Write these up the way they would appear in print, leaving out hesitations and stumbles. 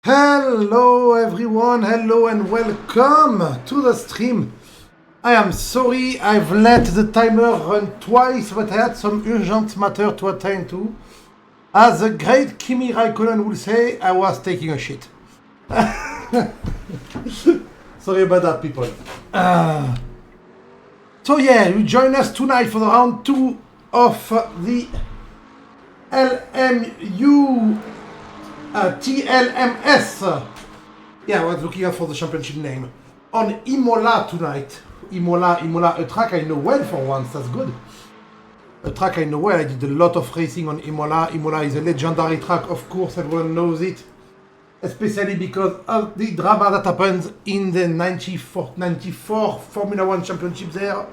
Hello everyone, hello and welcome to the stream. I am sorry I've let the timer run twice, but I had some urgent matter to attend to. As the great Kimi Raikkonen would say, I was taking a shit. Sorry about that, people. So yeah, you join us tonight for the round 2 of the LMU TLMS. Yeah, I was looking out for the championship name. On Imola tonight. Imola, a track I know well for once, that's good. A track I know well, I did a lot of racing on Imola. Imola is a legendary track, of course, everyone knows it. Especially because of the drama that happened in the 94 Formula 1 championship there.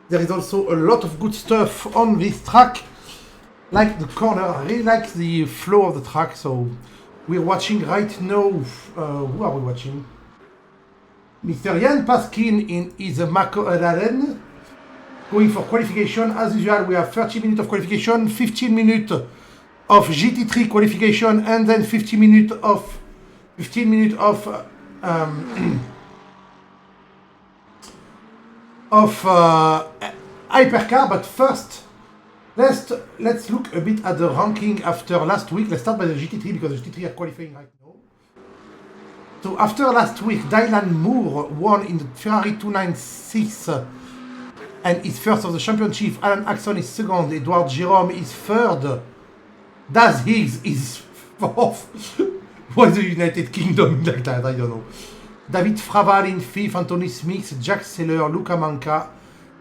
There is also a lot of good stuff on this track. Like the corner, I really like the flow of the track, so we're watching right now, who are we watching? Mr. Jan Paskin in his McLaren, going for qualification. As usual, we have 30 minutes of qualification, 15 minutes of GT3 qualification, and then 15 minutes of hypercar. But first, let's look a bit at the ranking after last week. Let's start by the GT3 because the GT3 are qualifying right now. So after last week, Dylan Moore won in the Ferrari 296 and is first of the championship. Alan Axon is second. Edouard Jerome is third. Daz Higgs is fourth. Why the United Kingdom like that? I don't know. David Fraval in fifth. Anthony Smith, Jack Seller, Luca Manca,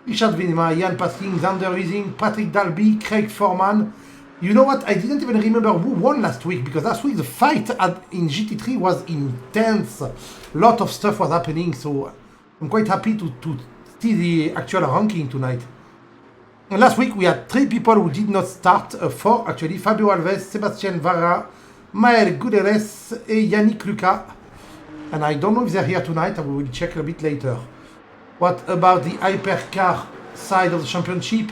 Richard Vinema, Jan Pasking, Xander Rising, Patrick Dalby, Craig Foreman. You know what? I didn't even remember who won last week because last week the fight in GT3 was intense. A lot of stuff was happening, so I'm quite happy to see the actual ranking tonight. And last week we had 3 people who did not start, 4 actually: Fabio Alves, Sebastian Varra, Mael Guderes, and Yannick Lucas. And I don't know if they're here tonight, I will check a bit later. What about the hypercar side of the championship?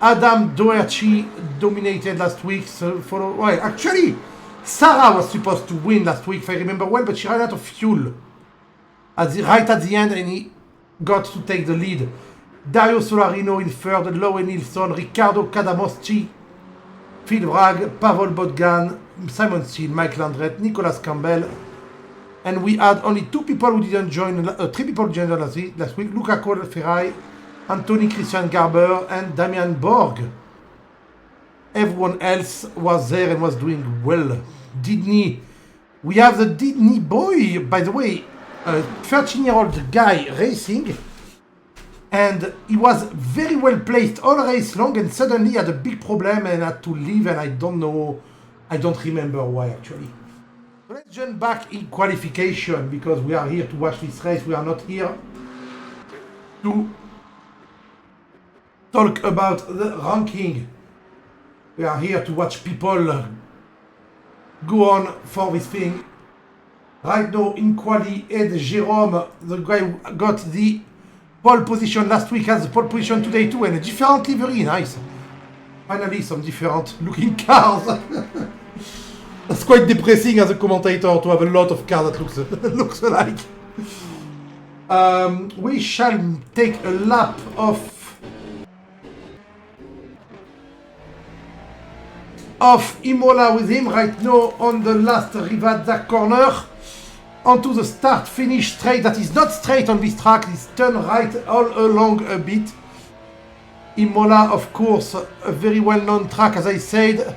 Adam Doherty dominated last week. Well, actually, Sarah was supposed to win last week, if I remember well, but she ran out of fuel right at the end, and he got to take the lead. Dario Solarino in third, Lowe Nilsson, Riccardo Cadamoschi, Phil Bragg, Pavel Botgan, Simon Steele, Mike Landret, Nicolas Campbell. And we had only 2 people who didn't join, 3 people who joined last week: Luca Colferrai, Anthony Christian Garber, and Damian Borg. Everyone else was there and was doing well. Didney. We have the Didney boy, by the way, a 13-year-old guy racing. And he was very well placed all race long and suddenly had a big problem and had to leave, and I don't remember why actually. So let's jump back in qualification because we are here to watch this race. We are not here to talk about the ranking. We are here to watch people go on for this thing. Right now in quali, Ed Jerome, the guy who got the pole position last week, has the pole position today too, and a different livery, nice. Finally some different looking cars. That's quite depressing as a commentator to have a lot of cars that looks alike. We shall take a lap of Imola with him right now on the last Rivazza corner. Onto the start-finish straight. That is not straight on this track. It's turn right all along a bit. Imola, of course, a very well-known track, as I said.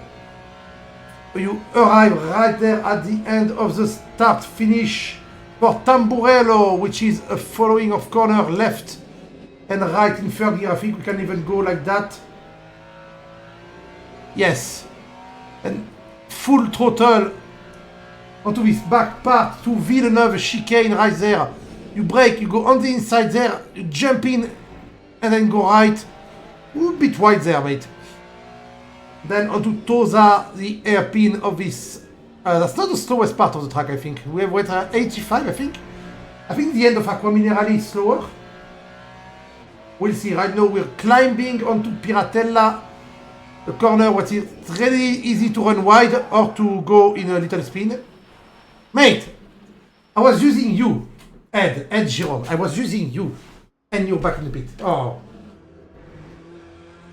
You arrive right there at the end of the start-finish for Tamburello, which is a following of corner left and right in third gear. I think we can even go like that. Yes. And full throttle onto this back part to Villeneuve chicane right there. You brake, you go on the inside there, you jump in and then go right. A bit wide there, mate. Then onto Tosa, the hairpin of this. That's not the slowest part of the track, I think. We have went at 85, I think. I think the end of Aqua Minerale is slower. We'll see. Right now we're climbing onto Piratella. The corner, what is really easy to run wide or to go in a little spin. Mate, I was using you. Ed Jerome. I was using you. And you're back in the pit. Oh.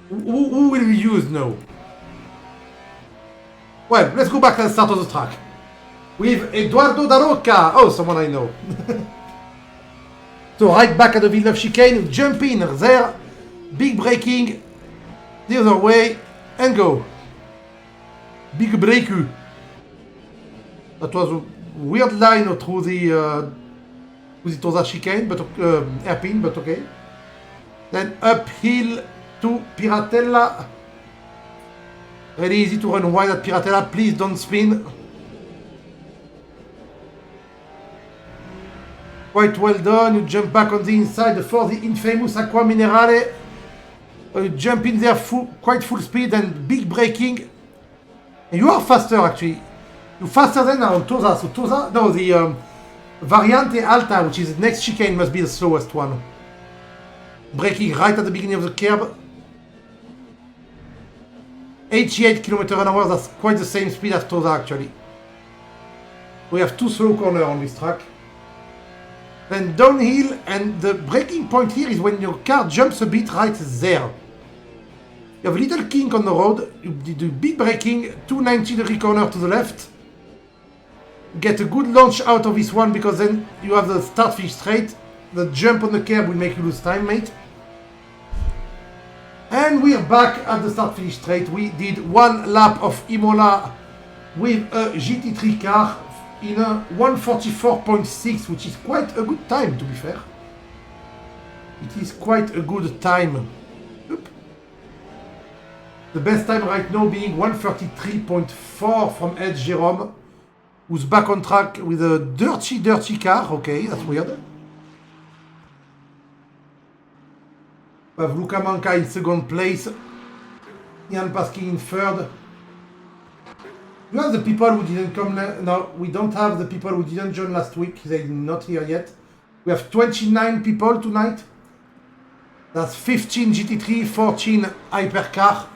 Who will we use now? Well, let's go back to the start of the track. With Eduardo Da Rocca. Oh, someone I know. So right back at the Villeneuve chicane, jump in there, big braking, the other way, and go. Big break. That was a weird line through the Tosa chicane, but hairpin, but okay. Then uphill to Piratella. Really easy to run wide at Piratella. Please don't spin. Quite well done. You jump back on the inside for the infamous Acqua Minerale. You jump in there quite full speed and big braking. And you are faster actually. You're faster than on Tosa. So Tosa, no, the Variante Alta, which is the next chicane, must be the slowest one. Braking right at the beginning of the curb. 88 km/h, that's quite the same speed as Tosa actually. We have two slow corners on this track. Then downhill, and the braking point here is when your car jumps a bit right there. You have a little kink on the road, you do big braking, 290-degree corner to the left. Get a good launch out of this one because then you have the start-finish straight. The jump on the curb will make you lose time, mate. And we're back at the start-finish straight. We did one lap of Imola with a GT3 car in a 1:44.6, which is quite a good time, to be fair. It is quite a good time. Oop. The best time right now being 1:33.4 from Ed Jerome, who's back on track with a dirty car. Okay, that's weird. We have Luca Manca in second place, Ian Paskin in third. We have the people who didn't come. No, we don't have the people who didn't join last week. They're not here yet. We have 29 people tonight. That's 15 GT3, 14 hypercar.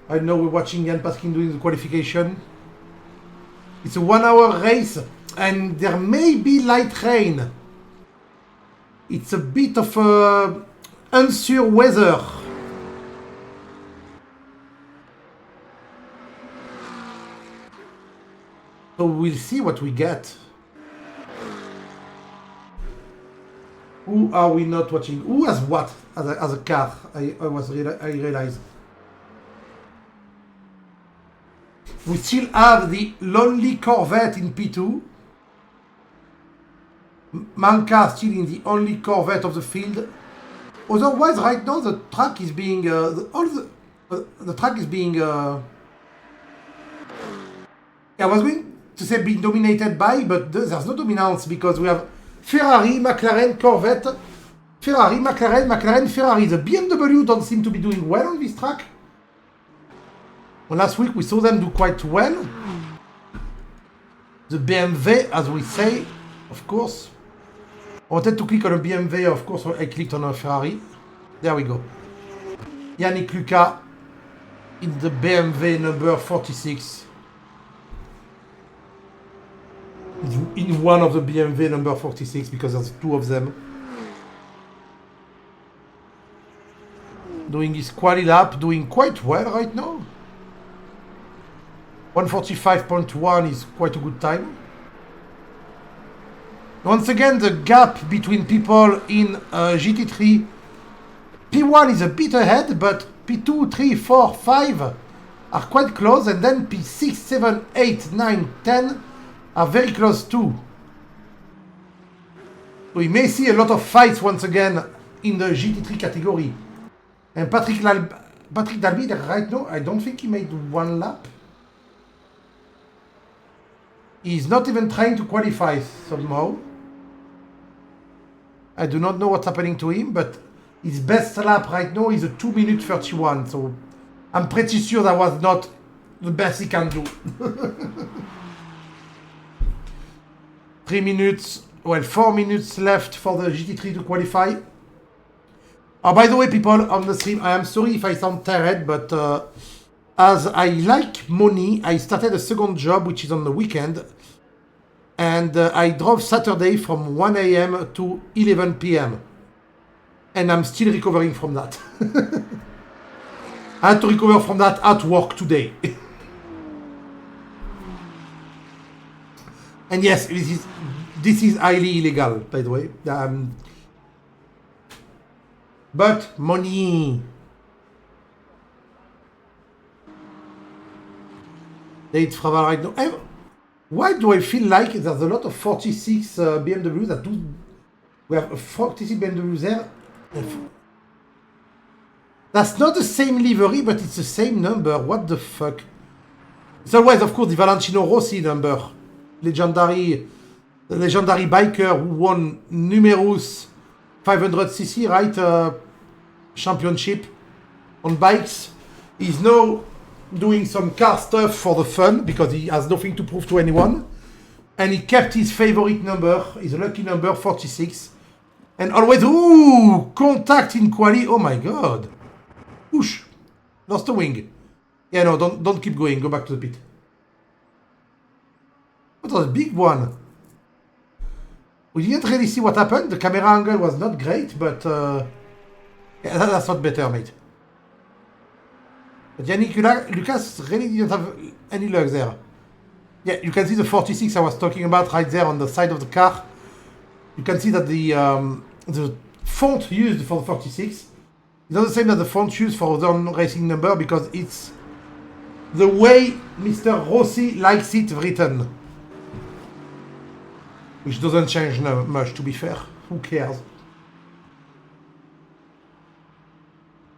I know we're watching Ian Paskin doing the qualification. It's a 1 hour race and there may be light rain. It's a bit of a unsure weather. So we'll see what we get. Who are we not watching? Who has what as a car? I realize. We still have the lonely Corvette in P2. Manca still in the only Corvette of the field. Otherwise, right now the track is being the track is being. I was going to say being dominated by, but there's no dominance because we have Ferrari, McLaren, Corvette, Ferrari, McLaren, Ferrari. The BMW don't seem to be doing well on this track. Well, last week we saw them do quite well. The BMW, as we say, of course. I wanted to click on a BMW, of course I clicked on a Ferrari. There we go. Yannick Lucas in the BMW number 46. In one of the BMW number 46 because there's two of them. Doing his quali lap, doing quite well right now. 1:45.1 is quite a good time. Once again, the gap between people in GT3, P1 is a bit ahead, but P2, 3, 4, 5 are quite close, and then P6, 7, 8, 9, 10 are very close too. We may see a lot of fights once again in the GT3 category. And Patrick Dalby, right now, I don't think he made one lap. He's not even trying to qualify somehow. I do not know what's happening to him, but his best lap right now is a 2:31, so I'm pretty sure that was not the best he can do. 3 minutes, well, 4 minutes left for the GT3 to qualify. Oh, by the way, people on the stream, I am sorry if I sound tired, but as I like money, I started a second job, which is on the weekend. And I drove Saturday from 1 a.m. to 11 p.m. And I'm still recovering from that. I had to recover from that at work today. And yes, this is highly illegal, by the way. But money. It's Fraval right now. Why do I feel like there's a lot of 46 BMW that do... We have a 46 BMW there. That's not the same livery, but it's the same number. What the fuck? It's always, of course, the Valentino Rossi number. The legendary biker who won numerous 500cc, right? Championship on bikes. He's now doing some car stuff for the fun because he has nothing to prove to anyone. And he kept his favorite number, his lucky number, 46. And always, ooh, contact in quali. Oh my god. Push. Lost the wing. Yeah, no, don't keep going. Go back to the pit. What was a big one? We didn't really see what happened. The camera angle was not great, but yeah, that's not better, mate. But Yannick Lucas really didn't have any luck there. Yeah, you can see the 46 I was talking about right there on the side of the car. You can see that the font used for the 46 is not the same as the font used for the racing number because it's the way Mr. Rossi likes it written. Which doesn't change much, to be fair. Who cares?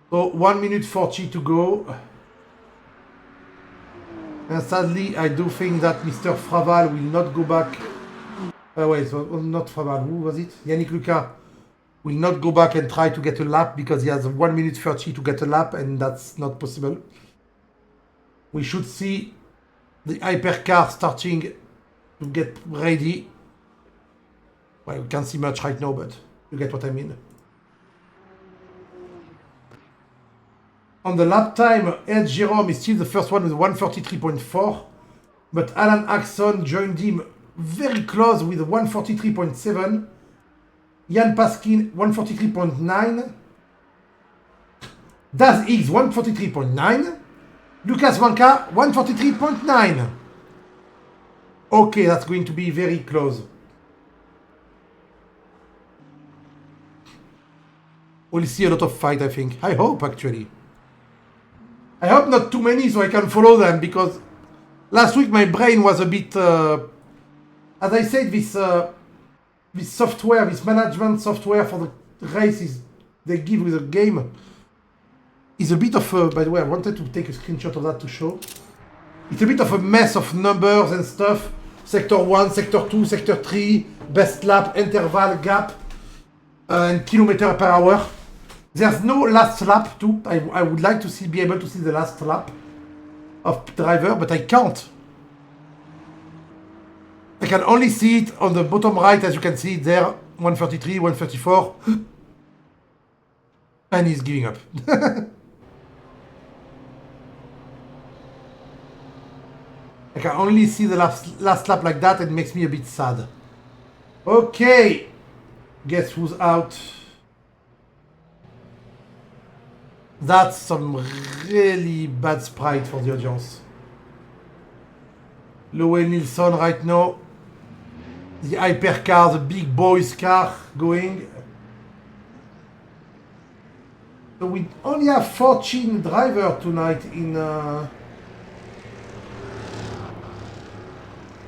So 1 minute 40 to go. And sadly, I do think that Mr. Fraval will not go back. Wait, so not Fraval. Who was it? Yannick Lucas will not go back and try to get a lap because he has 1 minute 30 to get a lap, and that's not possible. We should see the hypercar starting to get ready. Well, we can't see much right now, but you get what I mean. On the lap time, Ed Jerome is still the first one with 143.4, but Alan Axon joined him very close with 143.7. Jan Paskin 143.9. Daz X 143.9. Lucas Vanka 143.9. Okay, that's going to be very close. We'll see a lot of fight, I think. I hope, actually. I hope not too many so I can follow them, because last week my brain was a bit... as I said, this software, this management software for the races they give with the game is a bit of a... By the way, I wanted to take a screenshot of that to show. It's a bit of a mess of numbers and stuff. Sector 1, Sector 2, Sector 3, best lap, interval, gap, and kilometer per hour. There's no last lap too. I would like to be able to see the last lap of driver, but I can't. I can only see it on the bottom right, as you can see it there, 133, 134. And he's giving up. I can only see the last lap like that, and it makes me a bit sad. Okay. Guess who's out? That's some really bad sprite for the audience. Lowe Nilsson right now. The hypercar, the big boys car going. So we only have 14 drivers tonight in...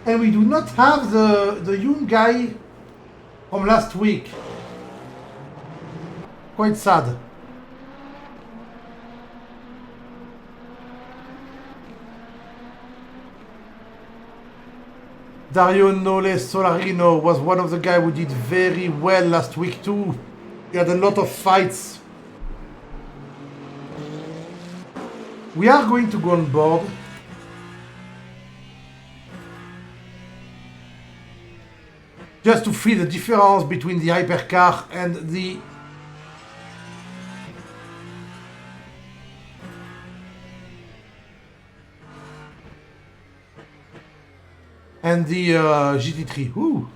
And we do not have the young guy from last week. Quite sad. Dario Nole Solarino was one of the guys who did very well last week too. He had a lot of fights. We are going to go on board. Just to feel the difference between the hypercar and the and the GT3. Ooh.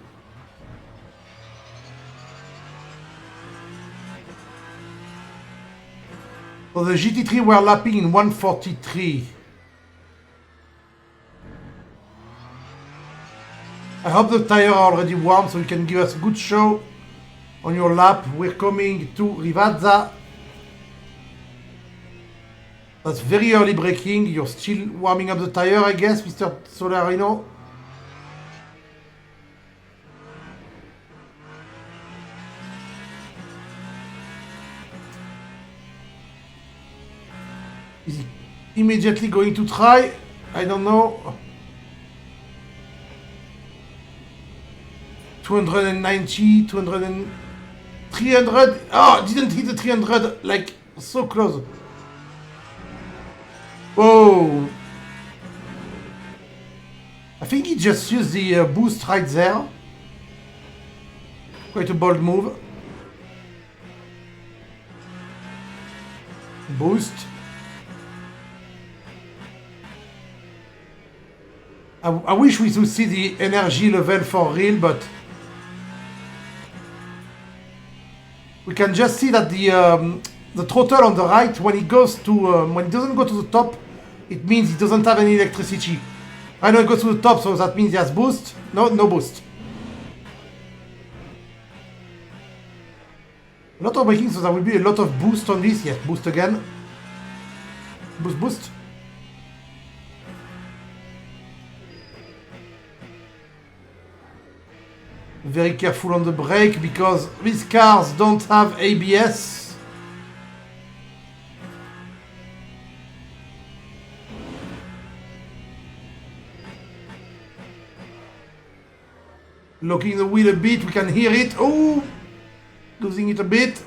So the GT3 were lapping in 1:43. I hope the tires are already warm so you can give us a good show on your lap. We're coming to Rivazza. That's very early braking. You're still warming up the tire, I guess, Mr. Solarino. Is he immediately going to try? I don't know. 290, 200 and 300. Oh, didn't hit the 300. Like, so close. Whoa. I think he just used the boost right there. Quite a bold move. Boost. I wish we could see the energy level for real, but we can just see that the throttle on the right, when it goes to when it doesn't go to the top, it means it doesn't have any electricity. I know it goes to the top, so that means it has boost. No boost. A lot of braking, so there will be a lot of boost on this. Yes, boost again. Boost. Very careful on the brake because these cars don't have ABS. Locking the wheel a bit, we can hear it. Oh, losing it a bit.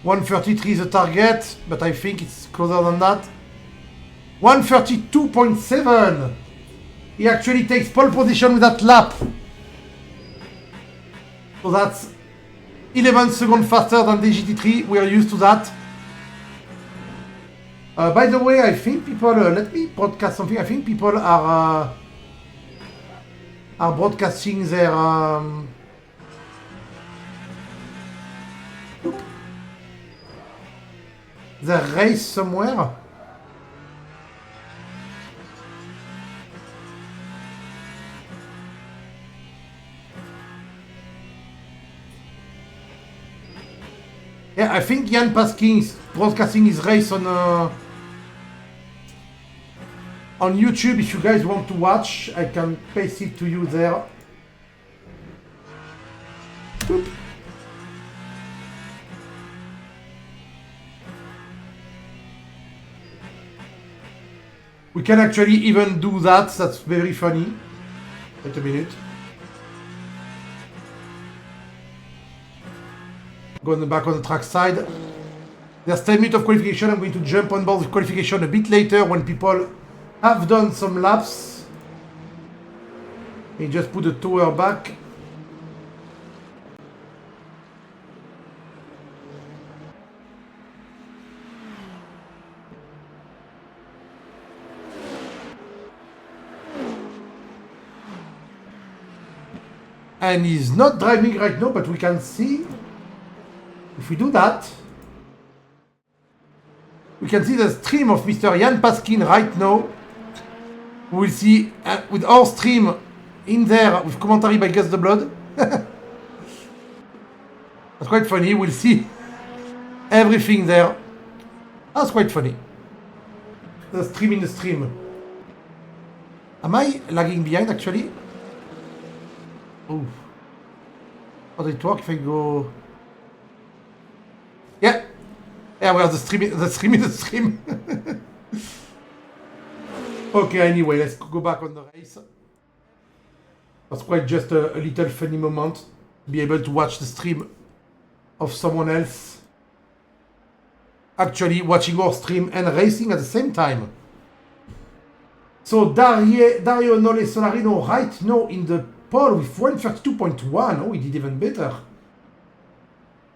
$133 is the target, but I think it's closer than that. 132.7. He actually takes pole position with that lap. So that's 11 seconds faster than the GT3. We are used to that. By the way, I think people, let me broadcast something. I think people are broadcasting their race somewhere. Yeah, I think Jan Paskin is broadcasting his race on YouTube. If you guys want to watch, I can paste it to you there. Oop. We can actually even do that. That's very funny. Wait a minute. Going back on the track side. There's 10 minutes of qualification. I'm going to jump on board the qualification a bit later when people have done some laps. And just put the tower back. And he's not driving right now, but we can see. If we do that, we can see the stream of Mr. Jan Paskin right now. We will see with our stream in there with commentary by Gus the Blood. That's quite funny. We'll see everything there. That's quite funny. The stream in the stream. Am I lagging behind actually? Oh. How does it work if I go? Yeah. Yeah, we have the stream in the stream. Okay, anyway, let's go back on the race. That's quite just a little funny moment to be able to watch the stream of someone else actually watching our stream and racing at the same time. So Dario Nole Solarino right now in the pole with 132.1. Oh, he did even better.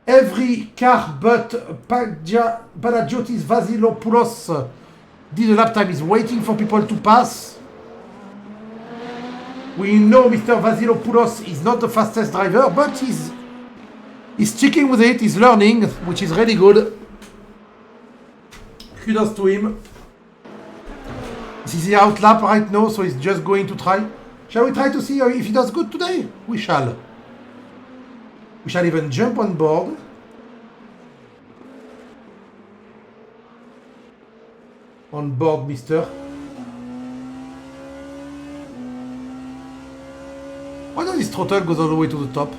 Every car but Panagiotis Vasilopoulos did a lap time is waiting for people to pass. We know Mr. Vasilopoulos is not the fastest driver, but he's sticking with it, he's learning, which is really good. Kudos to him. This is the out lap right now, so he's just going to try. Shall we try to see if he does good today? We shall. We shall even jump on board. On board, mister. Why does his throttle goes all the way to the top?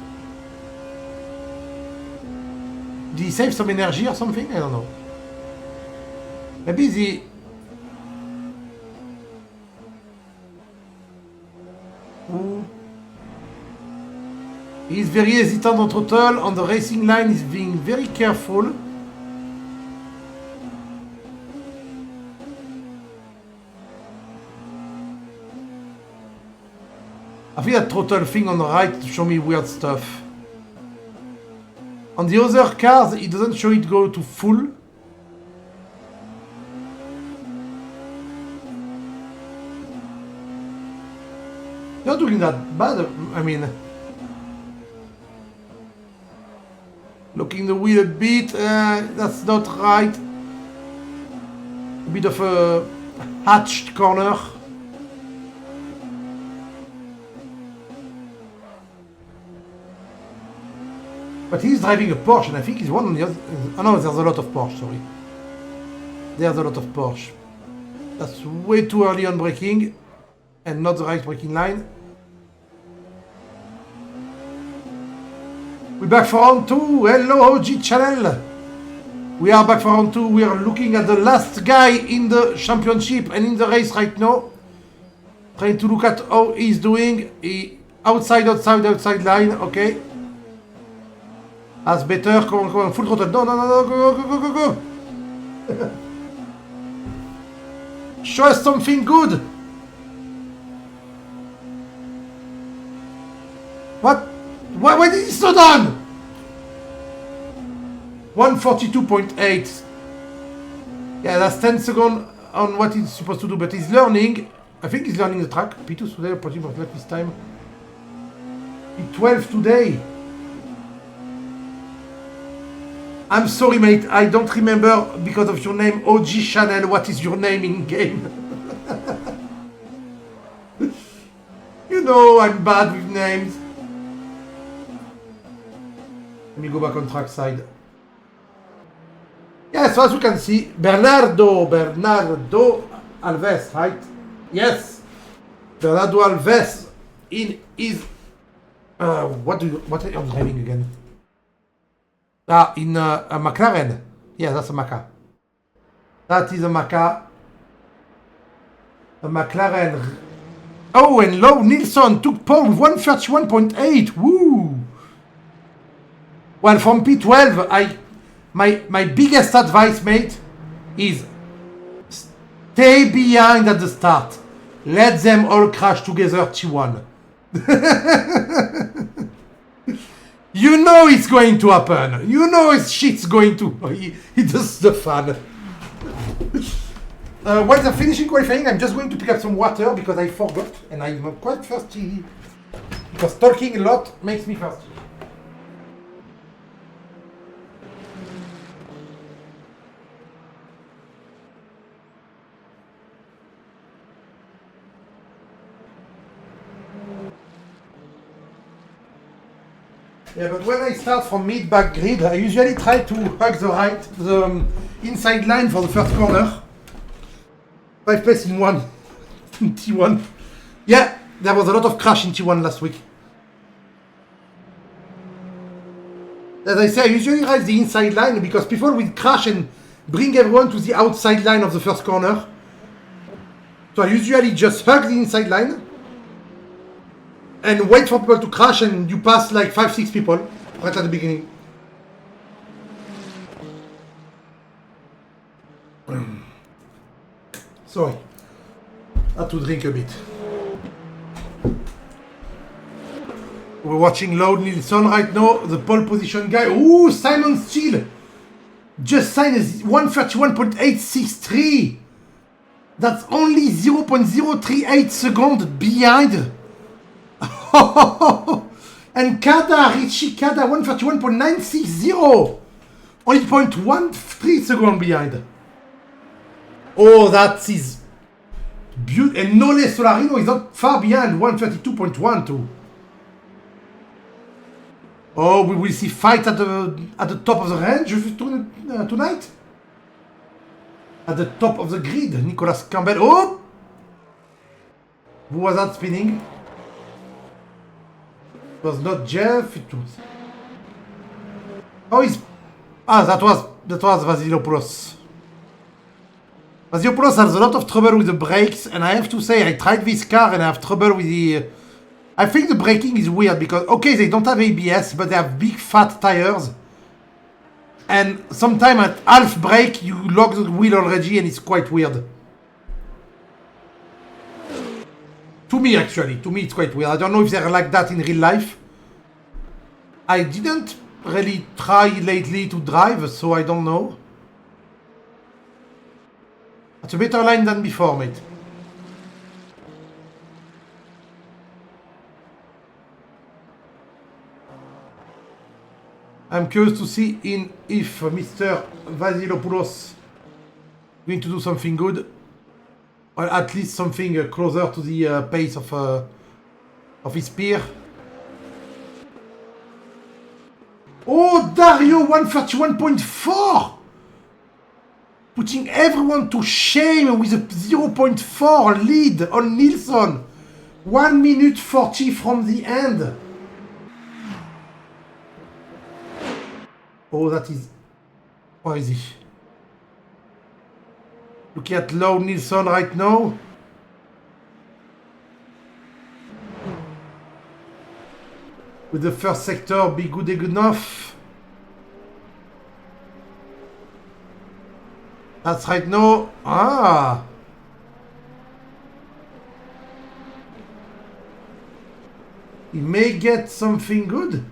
Did he save some energy or something? I don't know. Maybe the... Ooh. He's very hesitant on throttle. On the racing line, he's being very careful. I think that throttle thing on the right show me weird stuff. On the other cars, it doesn't show it go to full. Not doing that bad, I mean. Looking the wheel a bit, that's not right. A bit of a hatched corner. But he's driving a Porsche, and I think he's one on the other... Oh no, there's a lot of Porsche, sorry. There's a lot of Porsche. That's way too early on braking, and not the right braking line. We're back for round 2. Hello, OG channel. We are back for round 2. We are looking at the last guy in the championship and in the race right now. Trying to look at how he's doing. Outside line, okay. That's better. Come on, full throttle. No, go. Show us something good. What? Why did he slow down? 142.8. Yeah, that's 10 seconds on what he's supposed to do, but he's learning. I think he's learning the track. P2 today, pretty much like this time. P12 today. I'm sorry, mate. I don't remember because of your name, OG Channel. What is your name in game? You know I'm bad with names. Let me go back on track side. Yeah, so as you can see, Bernardo Alves, right? Yes, Bernardo Alves in his what are you driving again? In a McLaren. Yeah, that's a Maca. That is a Maca. A McLaren. Oh, and Low Nilsson took pole with 131.8. Woo! Well, from P12, my biggest advice, mate, is stay behind at the start. Let them all crash together T1. You know it's going to happen. You know shit's going to. He does the fun. While they're finishing qualifying, I'm just going to pick up some water because I forgot and I'm quite thirsty. Because talking a lot makes me thirsty. Yeah, but when I start from mid-back grid, I usually try to hug the inside line for the first corner. 5 place in 1. In T1. Yeah, there was a lot of crash in T1 last week. As I say, I usually ride the inside line because people will crash and bring everyone to the outside line of the first corner. So I usually just hug the inside line and wait for people to crash, and you pass like 5-6 people right at the beginning. Sorry, I had to drink a bit. We're watching Lord Nilsson right now, the pole position guy. Ooh, Simon Steele just signed a 131.863. That's only 0.038 seconds behind. And Richie Kada, 131.960. Only 0.13 seconds behind. Oh, that is beautiful. And Nole Solarino is not far behind, 132.12. Oh, we will see fight at the top of the range tonight. At the top of the grid, Nicolas Campbell. Oh! Who was that spinning? It was not Jeff. It was. Oh, he's. Ah, that was Vasilopoulos. Vasilopoulos has a lot of trouble with the brakes, and I have to say, I tried this car and I have trouble with the. I think the braking is weird because, okay, they don't have ABS, but they have big fat tires. And sometimes at half brake, you lock the wheel already and it's quite weird. To me, actually. To me, it's quite weird. I don't know if they're like that in real life. I didn't really try lately to drive, so I don't know. It's a better line than before, mate. I'm curious to see if Mr. Vasilopoulos is going to do something good, or at least something closer to the pace of his peer. Oh, Dario 131.4! Putting everyone to shame with a 0.4 lead on Nilsson. 1 minute 40 from the end. Oh, that is... Where is he? Looking at Lord Nilsson right now. With the first sector, be good enough. That's right now. Ah! He may get something good.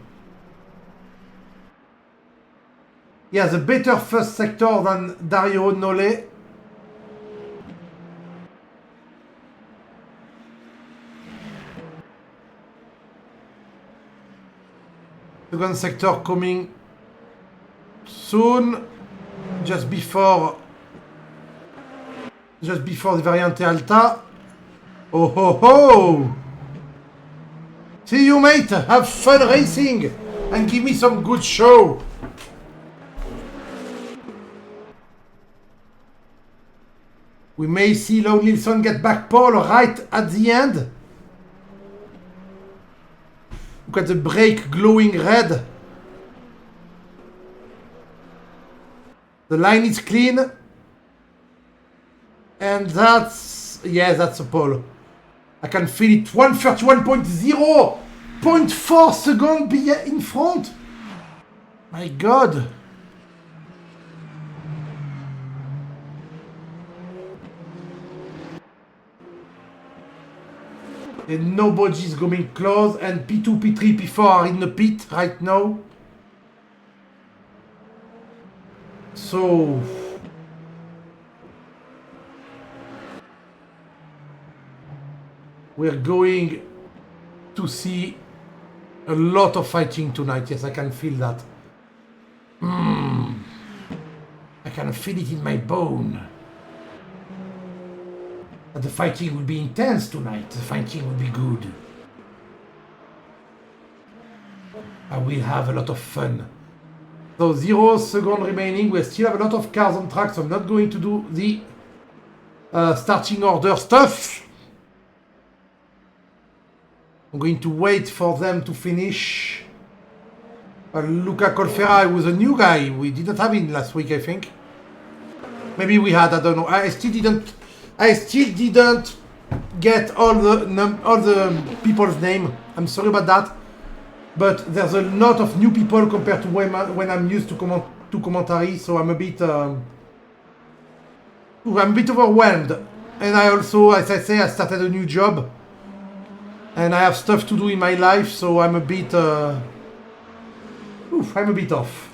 He has a better first sector than Dario Nole. Second sector coming soon, just before the Variante Alta. Oh ho ho! See you, mate. Have fun racing and give me some good show. We may see Lord Nilsson get back pole right at the end. Look at the brake glowing red. The line is clean. And that's... yeah, that's a pole. I can feel it. 131.0. 0.4 seconds in front. My God. And nobody's going close, and P2, P3, P4 are in the pit right now. So... we're going to see a lot of fighting tonight. Yes, I can feel that. I can feel it in my bone. But the fighting will be intense tonight. The fighting will be good. I will have a lot of fun. So 0 seconds remaining. We still have a lot of cars on track, so I'm not going to do the starting order stuff. I'm going to wait for them to finish. Luca Colferra was a new guy. We didn't have him last week, I think. Maybe we had, I don't know. I still didn't get all the people's name. I'm sorry about that. But there's a lot of new people compared to when I'm used to commentary, so I'm a bit overwhelmed. And I also, as I say, I started a new job. And I have stuff to do in my life, so I'm a bit... I'm a bit off.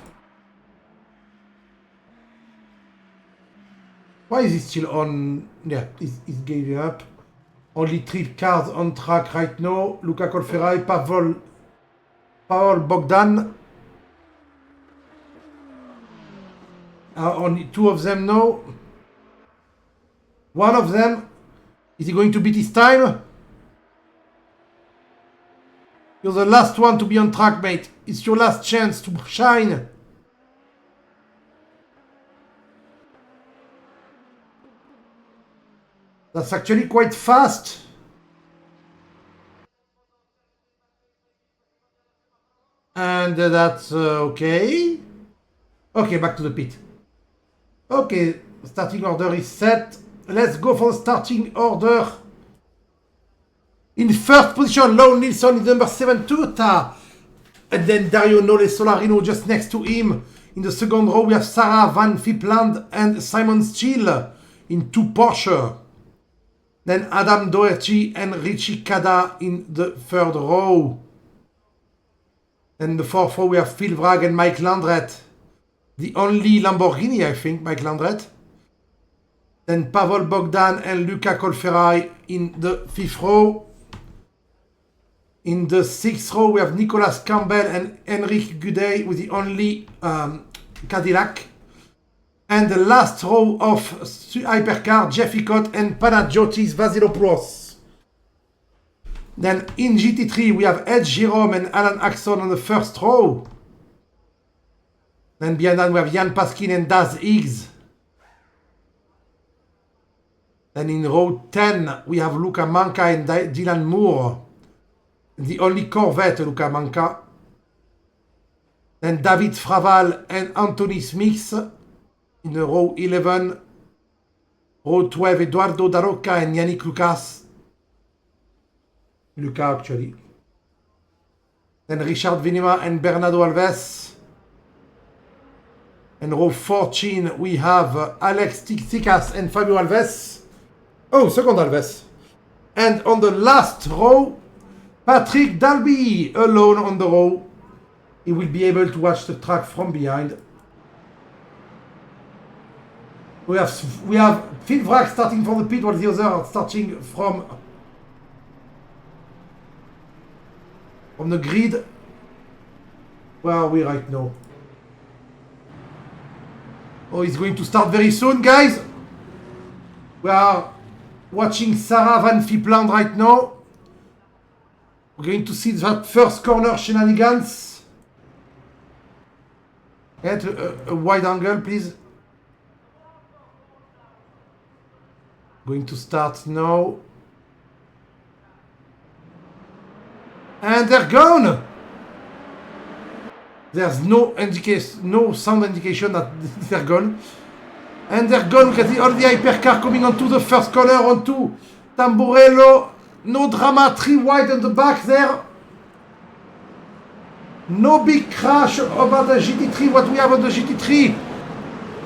Why is he still on? Yeah, he's giving up. Only 3 cars on track right now. Luca Colferai, Pavel Bogdan. Only 2 of them now. One of them. Is he going to beat his time? You're the last one to be on track, mate. It's your last chance to shine. That's actually quite fast. And that's okay. Okay, back to the pit. Okay, starting order is set. Let's go for the starting order. In first position, Lone Nilsson is number 7, Toyota. And then Dario Nole Solarino just next to him. In the second row, we have Sarah Van Fipland and Simon Steele in 2 Porsche. Then Adam Doherty and Richie Kada in the third row. And the fourth row, we have Phil Vrag and Mike Landret. The only Lamborghini, I think, Mike Landret. Then Pavel Bogdan and Luca Colferai in the 5th row. In the 6th row, we have Nicolas Campbell and Henrik Guday with the only Cadillac. And the last row of Hypercar, Jeff Icott and Panagiotis Vasilopoulos. Then in GT3, we have Ed Jerome and Alan Axon on the first row. Then behind that, we have Jan Paskin and Daz Higgs. Then in row 10, we have Luca Manca and Dylan Moore. The only Corvette, Luca Manca. Then David Fraval and Anthony Smith in row 11. Row 12, Eduardo Daroca and Yannick Lucas. Luca, actually. Then Richard Vinima and Bernardo Alves. And row 14, we have Alex Tsikas and Fabio Alves. Oh, second Alves. And on the last row, Patrick Dalby alone on the row. He will be able to watch the track from behind. We have Phil Vrag starting from the pit while the others are starting from the grid. Where are we right now? Oh, he's going to start very soon, guys. We are watching Sarah Van Fipland right now. We're going to see that first corner shenanigans. Get a wide angle, please. Going to start now. And they're gone! There's no sound indication that they're gone. And they're gone. Look at all the hypercar coming onto the first corner, onto Tamburello. No drama, 3 wide on the back there. No big crash about the GT3. What we have on the GT3?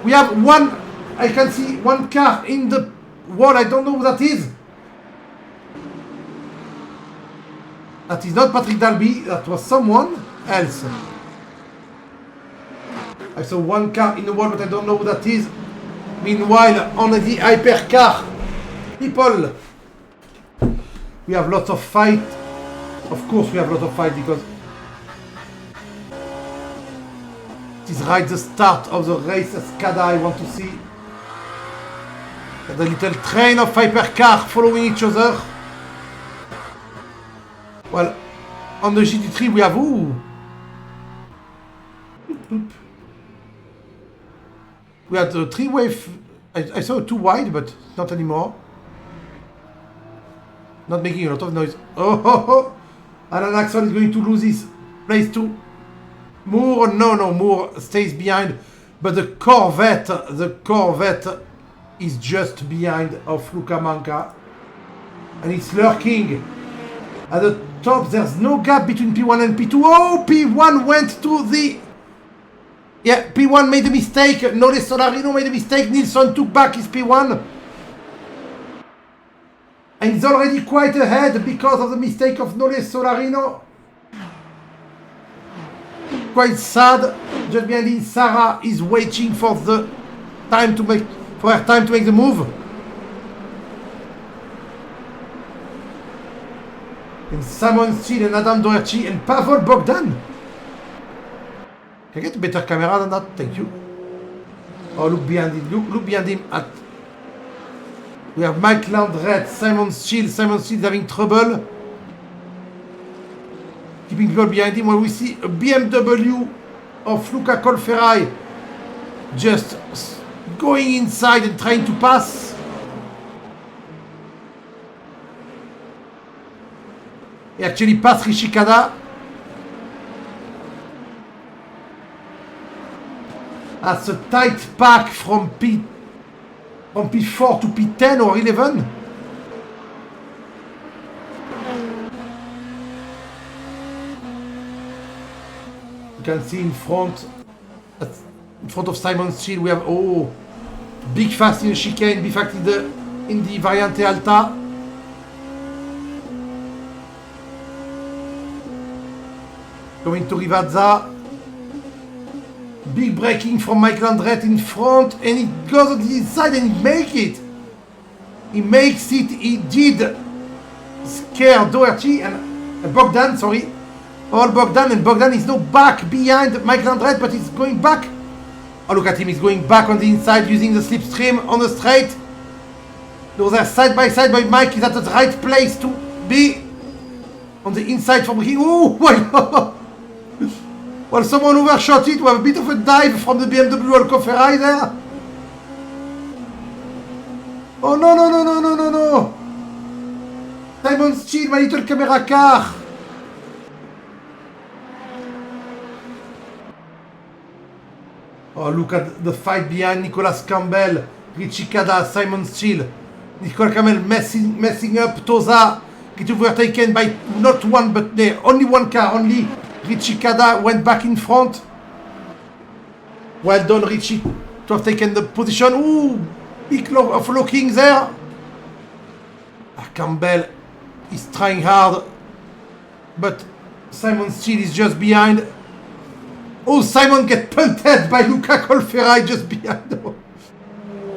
We have one, I can see one car in the wall. I don't know who that is. That is not Patrick Dalby. That was someone else. I saw one car in the wall, but I don't know who that is. Meanwhile, on the hypercar, people, we have lots of fight. Of course, we have lots of fight because it is right the start of the race. Skada, I want to see the little train of hypercar following each other. Well, on the GT3 we have we had a 3-way. I saw 2 wide, but not anymore. Not making a lot of noise. Oh. Alan Axon is going to lose his place too. Moore, no, Moore stays behind. But the Corvette is just behind of Luca Manca. And it's lurking. At the top, there's no gap between P1 and P2. Oh, P1 went to the... Yeah, P1 made a mistake. Nole Solarino made a mistake. Nilsson took back his P1. And he's already quite ahead because of the mistake of Nole Solarino. Quite sad. Just behind him, Sarah is waiting for the time to make her time to make the move. And Simon Steele and Adam Doherty and Pavel Bogdan. Can I get a better camera than that? Thank you. Oh, look behind him. Look behind him. We have Mike Landret, Simon Steele. Simon Steele is having trouble keeping people behind him. When we see a BMW of Luca Colferai just going inside and trying to pass. He actually passed Rishikada. That's a tight pack from P4 to P10 or 11. You can see in front of Simon Steele we have big fast in the chicane, big fast in the Variante Alta. Going to Rivazza. Big braking from Mike Landret in front, and he goes on the inside and he makes it. He makes it. He did scare Doherty and Bogdan, sorry. All Bogdan, and Bogdan is now back behind Mike Landret, but he's going back. Oh, look at him, he's going back on the inside using the slipstream on the straight. Those are side by side, but Mike is at the right place to be on the inside from him. Oh, my. Well, someone overshot it. We have a bit of a dive from the BMW Alcoferai there. Oh, no. Simon Steele, my little camera car. Oh, look at the fight behind Nicolas Campbell, Richie Kada, Simon Steele. Nicolas Campbell messing up Toza. Get overtaken by not one, but only one car, only. Richie Kada went back in front. Well done, Richie, to have taken the position. Ooh, big of looking there. Campbell is trying hard, but Simon Steele is just behind. Oh, Simon gets punted by Luca Colferai just behind.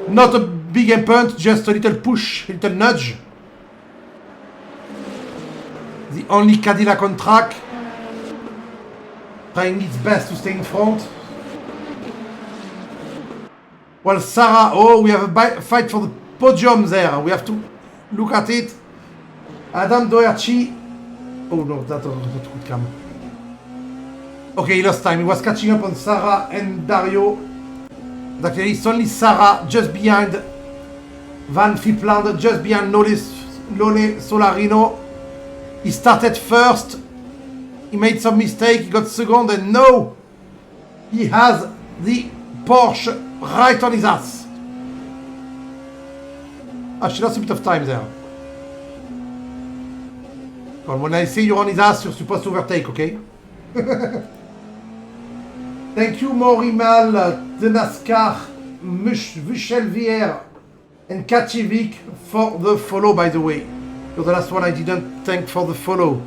Not a big punt, just a little push, a little nudge. The only Cadillac on track. Trying its best to stay in front. Well, Sarah, we have a fight for the podium there. We have to look at it. Adam Doherty. Oh no, that was not good cam. Okay, he lost time. He was catching up on Sarah and Dario. But actually, it's only Sarah just behind Van Fipland, just behind Nole Solarino. He started first. He made some mistake, he got second, and now he has the Porsche right on his ass. She lost a bit of time there. When I say you're on his ass, you're supposed to overtake, okay? Thank you, Morimal, the NASCAR, Michel Vier, and Kacevic for the follow, by the way. You're the last one I didn't thank for the follow.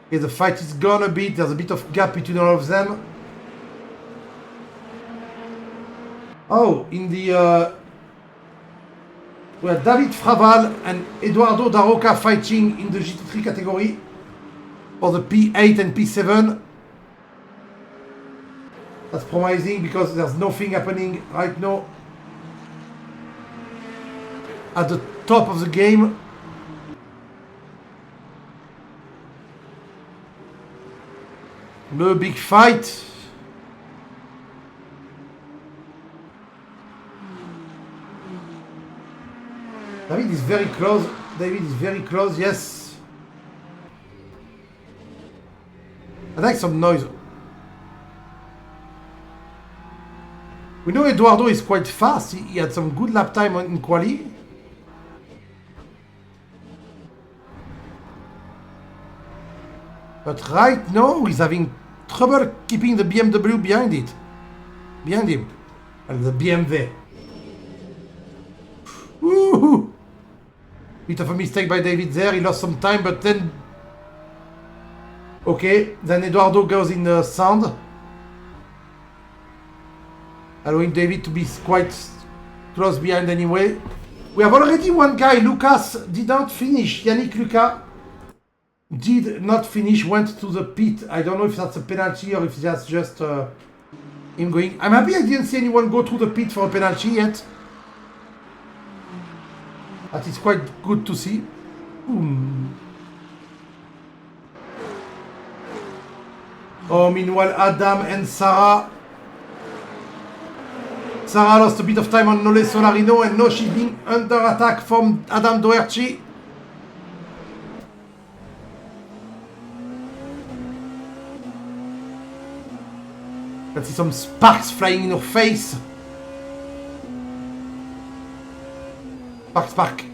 Okay, the fight is gone a bit. There's a bit of gap between all of them. Oh, in the... we have David Fraval and Eduardo Daroca fighting in the GT3 category for the P8 and P7. That's promising because there's nothing happening right now at the top of the game. The big fight. David is very close. David is very close, yes. I like some noise. We know Eduardo is quite fast. He had some good lap time in quali. But right now he's having trouble keeping the BMW behind him. And the BMW. Bit of a mistake by David there. He lost some time, but then... Okay, then Eduardo goes in the sand. Allowing David to be quite close behind anyway. We have already one guy. Lucas did not finish. Yannick Lucas did not finish, went to the pit. I don't know if that's a penalty or if that's just him going. I'm happy I didn't see anyone go through the pit for a penalty yet. That is quite good to see. Oh, meanwhile, Adam and Sarah. Sarah lost a bit of time on Nole Solarino, and now she's being under attack from Adam Doherty. You can see some sparks flying in her face. Spark, spark.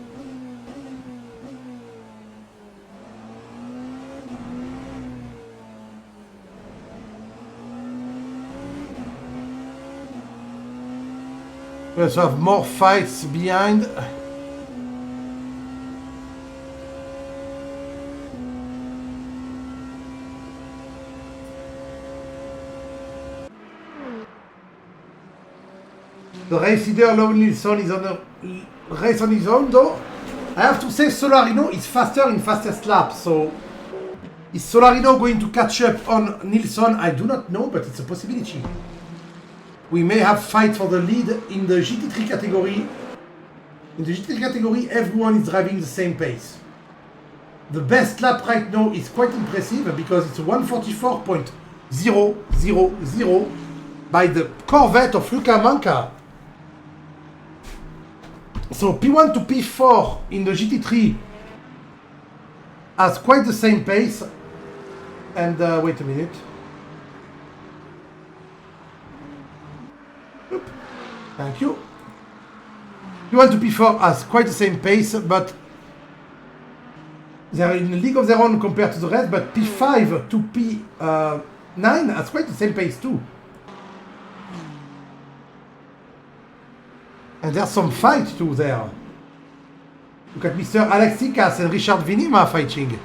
We also have more fights behind. The race leader, Lowell Nilsson, is on a race on his own, though. I have to say Solarino is faster in fastest lap, so... Is Solarino going to catch up on Nilsson? I do not know, but it's a possibility. We may have fight for the lead in the GT3 category. In the GT3 category, everyone is driving the same pace. The best lap right now is quite impressive because it's 144.000 by the Corvette of Luca Manca. So P1 to P4 in the GT3 has quite the same pace. And wait a minute. Oop. Thank you. P1 to P4 has quite the same pace, but they're in a league of their own compared to the rest. But P5 to P9 has quite the same pace too. And there's some fight too there. Look at Mr. Alex Tikas and Richard Vinima fighting.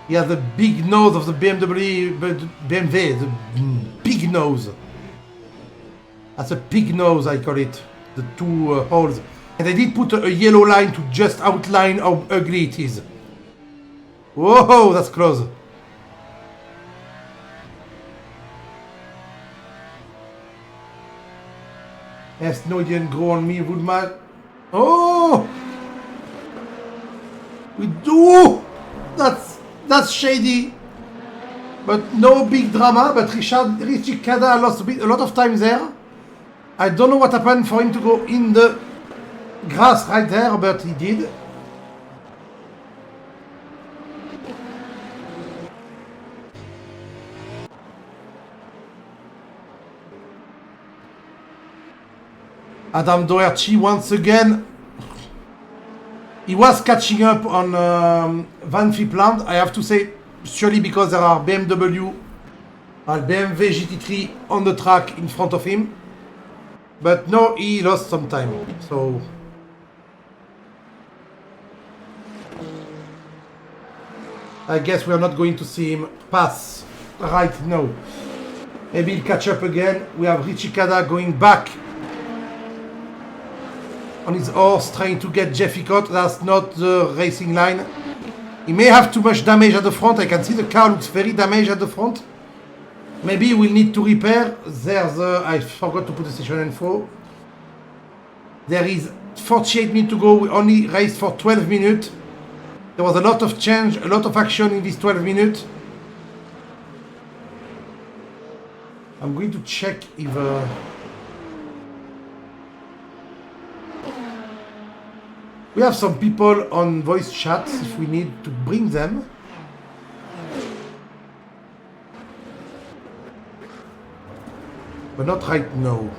He has the big nose of the BMW, the big nose. That's a pig nose, I call it. The two holes. And they did put a yellow line to just outline how ugly it is. Whoa, that's close. Yes, no, it didn't grow on me, Woodman. Oh! We do! That's shady. But no big drama. But Richie Kada lost a lot of time there. I don't know what happened for him to go in the grass right there, but he did. Adam Doherty once again. He was catching up on Van Fipland, I have to say, surely because there are BMW and BMW GT3 on the track in front of him. But no, he lost some time, so... I guess we are not going to see him pass right now. Maybe he'll catch up again. We have Richie Kada going back on his horse, trying to get Jeffy caught. That's not the racing line. He may have too much damage at the front. I can see the car looks very damaged at the front. Maybe we'll need to repair. There's I forgot to put the station info. There is 48 minutes to go. We only raced for 12 minutes. There was a lot of change, a lot of action in these 12 minutes. I'm going to check if... we have some people on voice chats if we need to bring them. But not right now.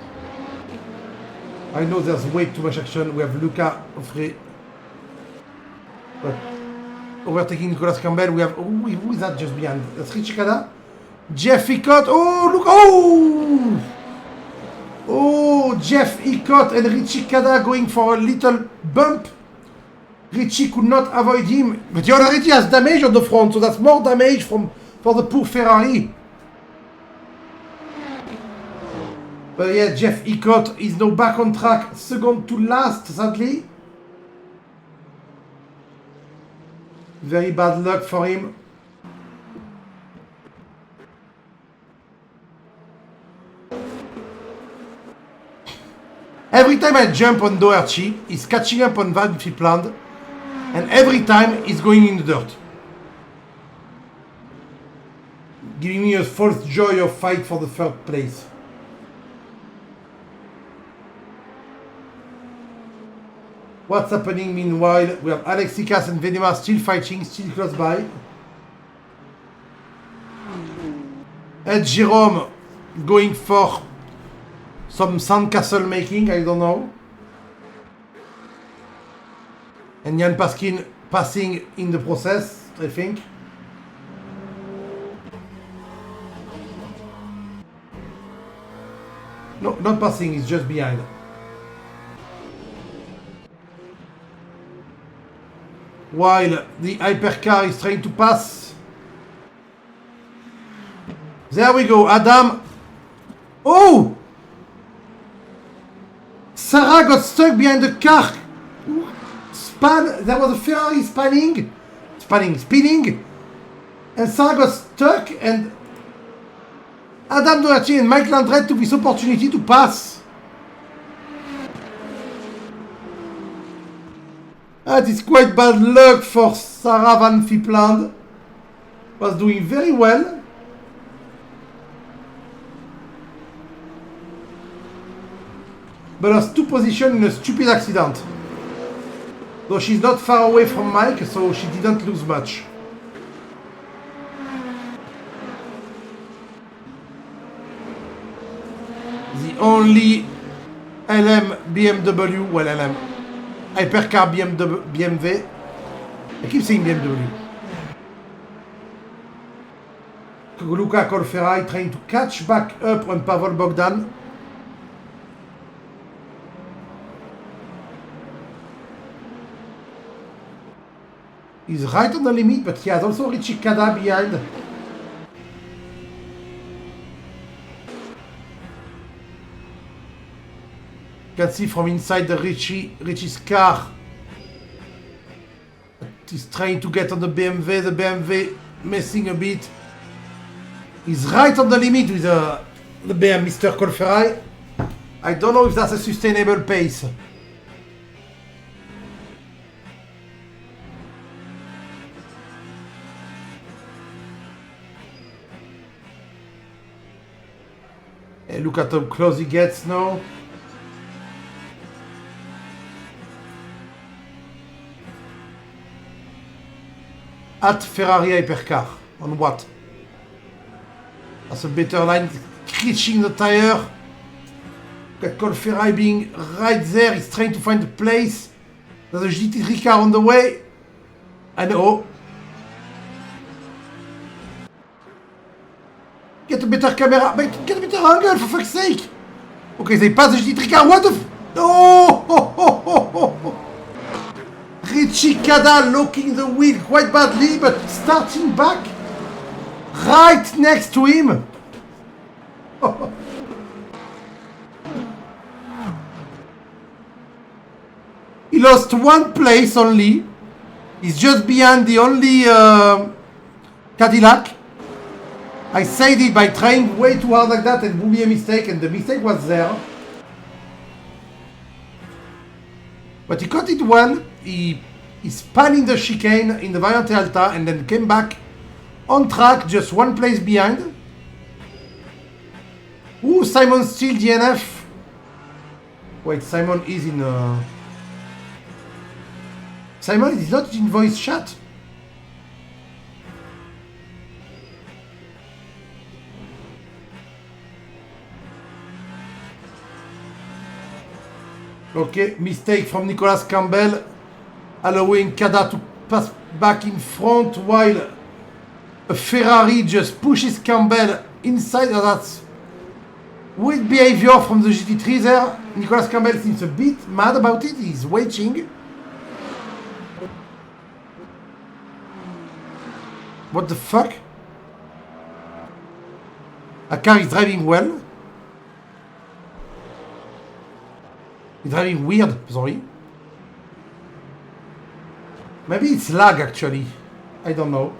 I know there's way too much action. We have Luca Offray. But overtaking Nicolas Campbell. We have... who is that just behind? That's Richie Kada. Jeff Icott. Oh, look. Oh! Oh, Jeff Icott and Richie Kada going for a little bump. Richie could not avoid him. But he already has damage on the front, so that's more damage for the poor Ferrari. But yeah, Jeff Icott is now back on track. Second to last, sadly. Very bad luck for him. Every time I jump on Doherty, he's catching up on Van Fipland, and every time he's going in the dirt. Giving me a false joy of fight for the third place. What's happening meanwhile? We have Alexis Cass and Venema still fighting, still close by. Ed Jerome going for some sandcastle making, I don't know. And Jan Paskin passing in the process, I think. No, not passing, he's just behind. While the hypercar is trying to pass. There we go, Adam. Oh! Sarah got stuck behind the car. There was a Ferrari spinning. And Sarah got stuck, and Adam Doherty and Mike Landret took this opportunity to pass. That is quite bad luck for Sarah Van Fipland. Was doing very well. But lost 2 positions in a stupid accident. Though she's not far away from Mike, so she didn't lose much. The only LM BMW, well LM, hypercar BMW, I keep saying BMW. Luca Colferai trying to catch back up on Pavel Bogdan. He's right on the limit, but he has also Richie Kada behind. You can see from inside the Richie's car. He's trying to get on the BMW messing a bit. He's right on the limit with the BM, Mr. Colferai. I don't know if that's a sustainable pace. Hey, look at how close he gets now. At Ferrari Hypercar. On what? That's a better line. Screeching the tire. Got Colferai being right there. He's trying to find a place. There's a GT3 car on the way. And oh. Get a better camera. Get a better angle, for fuck's sake. Okay, they pass the GT3 car. What the f... Oh! Oh, oh, oh, oh. Richie Kada locking the wheel quite badly, but starting back right next to him. He lost 1 place only. He's just behind the only Cadillac. I said it by trying way too hard like that, and would be a mistake, and the mistake was there. But he caught it well. He spun in the chicane in the Variante Alta and then came back on track, just 1 place behind. Ooh, Simon still DNF. Wait, Simon is in... Simon is not in voice chat. Okay, mistake from Nicolas Campbell, allowing Kada to pass back in front while A Ferrari just pushes Campbell inside. Oh, that's weird behavior from the GT3 there. Nicolas Campbell seems a bit mad about it. He's waiting. What the fuck? A car is driving well. He's driving weird, sorry. Maybe it's lag actually. I don't know.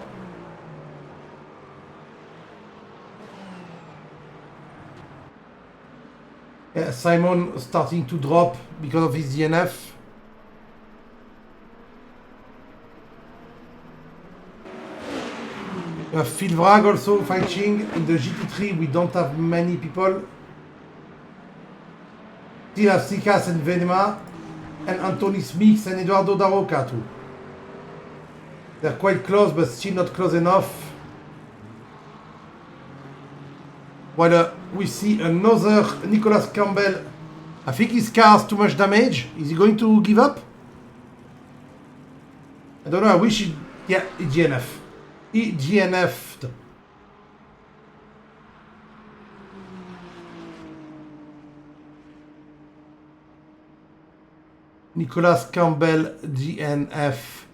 Yeah, Simon starting to drop because of his DNF. Phil Vrag also fighting. In the GT3 we don't have many people. Still have Sikas and Venema and Anthony Smith and Eduardo Daroca too. They're quite close but still not close enough. While we see another Nicolas Campbell. I think his car has too much damage. Is he going to give up? I don't know, I wish he... Yeah, he DNF. He DNF'd. Nicolas Campbell DNF.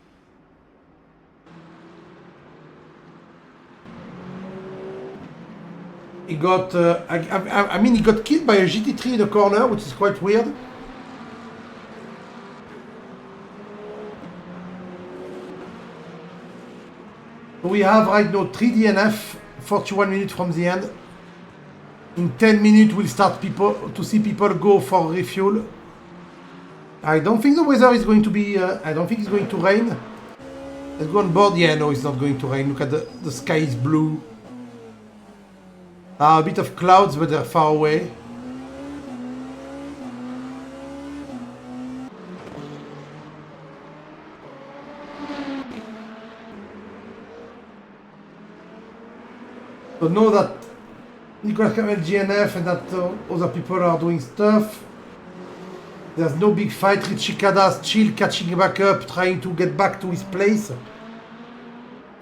He got, I mean, he got killed by a GT3 in the corner, which is quite weird. We have right now 3 DNF, 41 minutes from the end. In 10 minutes, we'll start to see people go for refuel. I don't think the weather is going to be, I don't think it's going to rain. Let's go on board. Yeah, no, it's not going to rain. Look at the sky is blue. A bit of clouds, but they're far away. So know that Nicolas Campbell GNF and that other people are doing stuff. There's no big fight. Richie Cadas chill, catching back up, trying to get back to his place.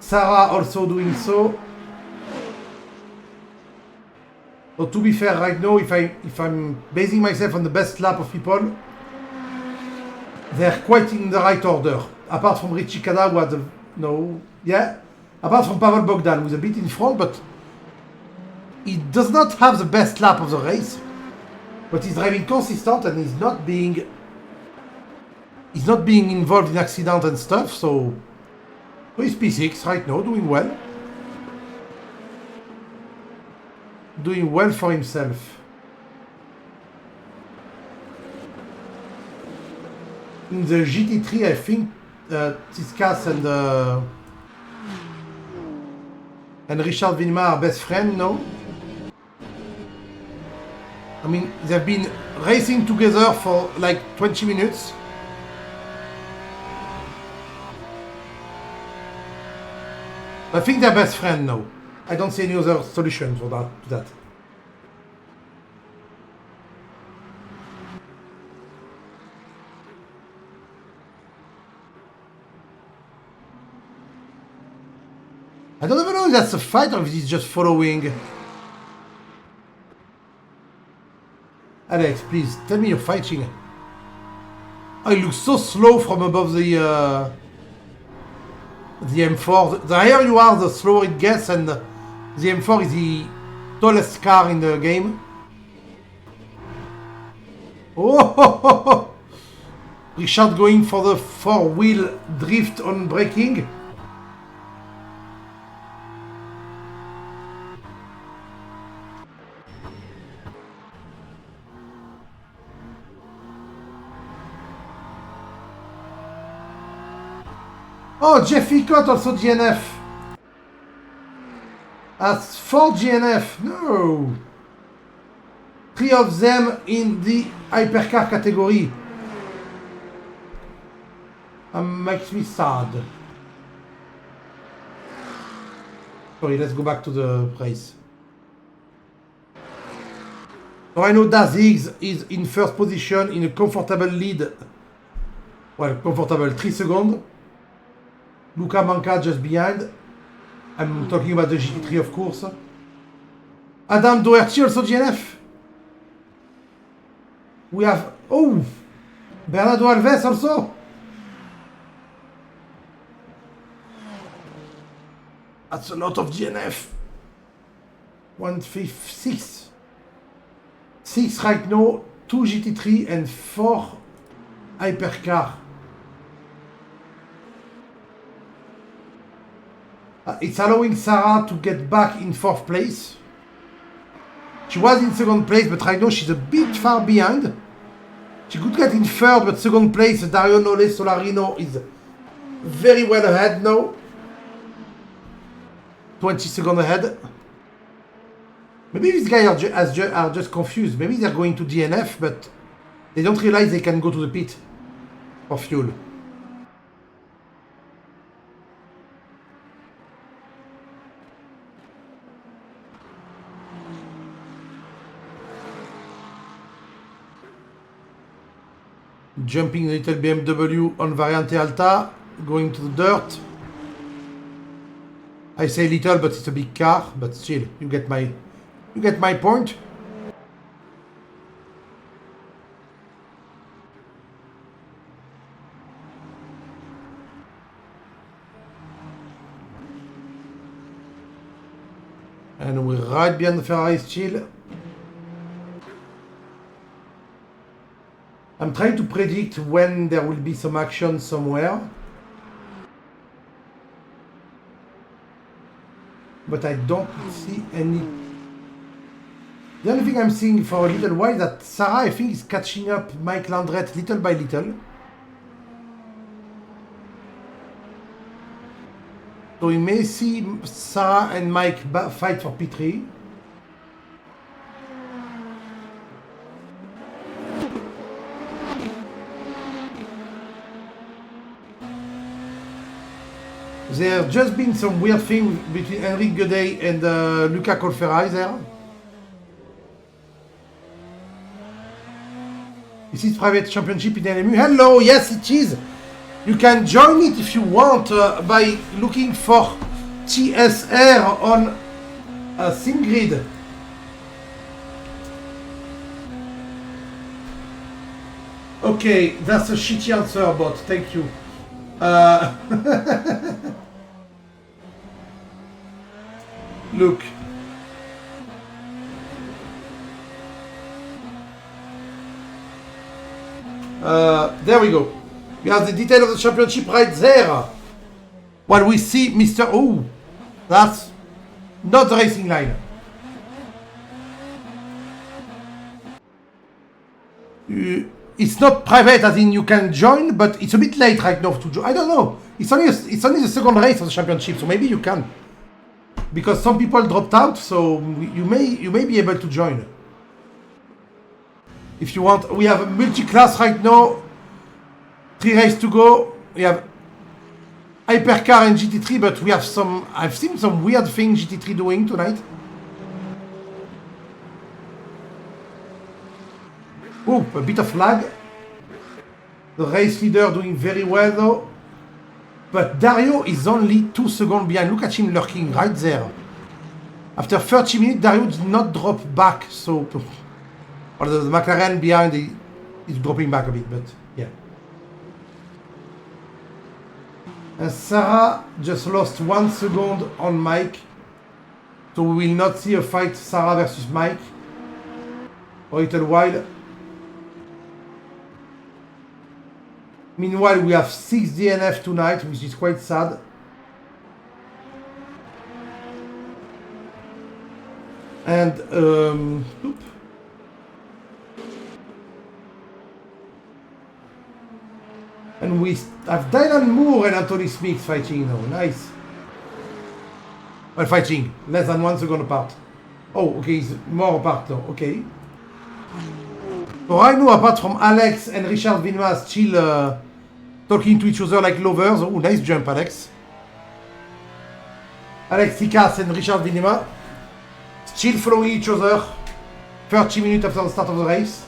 Sarah also doing so. So to be fair, right now, if I'm basing myself on the best lap of people, they're quite in the right order. Apart from Richie Cada, who had the... No, yeah. Apart from Pavel Bogdan, who's a bit in front, but he does not have the best lap of the race. But he's driving consistent and he's not being involved in accident and stuff, so he's P6 right now, doing well. Doing well for himself. In the GT3, I think Tiskas and Richard Villemar are best friends, no? I mean, they've been racing together for like 20 minutes. I think they're best friends now. I don't see any other solution for that. I don't even know if that's a fight or if he's just following. Alex, please, tell me you're fighting. Oh, it looks so slow from above the M4. The higher you are, the slower it gets, and the M4 is the tallest car in the game. Oh! Richard going for the 4-wheel drift on braking. Oh, Jeff Icott also DNF. That's 4 GNF. No. 3 of them in the hypercar category. Makes me sad. Sorry, let's go back to the race. So I know Daz Higgs is in first position in a comfortable lead. Well, comfortable, 3 seconds. Luca Manca just behind. I'm talking about the GT3, of course. Adam Doherty also DNF. We have... Oh! Bernardo Alves also. That's a lot of DNF. 156. 6 right now, 2 GT3 and 4 hypercar. It's allowing Sarah to get back in 4th place. She was in 2nd place, but right now she's a bit far behind. She could get in 3rd, but 2nd place, Dario Nole Solarino is very well ahead now. 20 seconds ahead. Maybe these guys are just confused. Maybe they're going to DNF, but they don't realize they can go to the pit for fuel. Jumping a little BMW on Variante Alta, going to the dirt. I say little, but it's a big car, but still, you get my point. And we're right behind the Ferrari still. I'm trying to predict when there will be some action somewhere. But I don't see any. The only thing I'm seeing for a little while is that Sarah, I think, is catching up Mike Landret little by little. So we may see Sarah and Mike fight for P3. There's just been some weird thing between Enrique Godet and Luca Colferai there. This is private championship in LMU. Hello, yes it is. You can join it if you want by looking for TSR on SimGrid. Okay, that's a shitty answer, bot. Thank you. Look. There we go. We have the detail of the championship right there. While we see Mr. Oh, that's not the racing line. It's not private as in you can join, but it's a bit late right now to join. I don't know. It's only the second race of the championship, so maybe you can. Because some people dropped out, so you may be able to join. If you want, we have a multi-class right now. 3 races to go. We have hypercar and GT3, but we have some. I've seen some weird things GT3 doing tonight. Oh, a bit of lag. The race leader doing very well though. But Dario is only 2 seconds behind. Look at him lurking right there. After 30 minutes, Dario did not drop back. So, or the McLaren behind is dropping back a bit, but yeah. And Sarah just lost 1 second on Mike. So we will not see a fight Sarah versus Mike for a little while. Meanwhile, we have 6 DNF tonight, which is quite sad. And, and we have Dylan Moore and Anthony Smith fighting now. Nice. Well, fighting. Less than 1 second apart. Oh, okay, it's more apart now. Okay. So right now, apart from Alex and Richard Vilma still talking to each other like lovers. Oh, nice jump, Alex. Alex Ticas and Richard Vilma still following each other 30 minutes after the start of the race.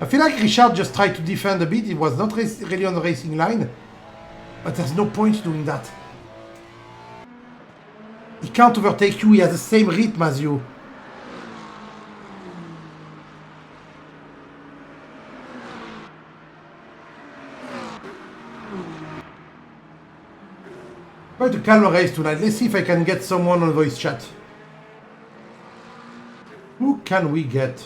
I feel like Richard just tried to defend a bit. He was not really on the racing line. But there's no point doing that. He can't overtake you. He has the same rhythm as you. Try to calm a race tonight. Let's see if I can get someone on voice chat. Who can we get?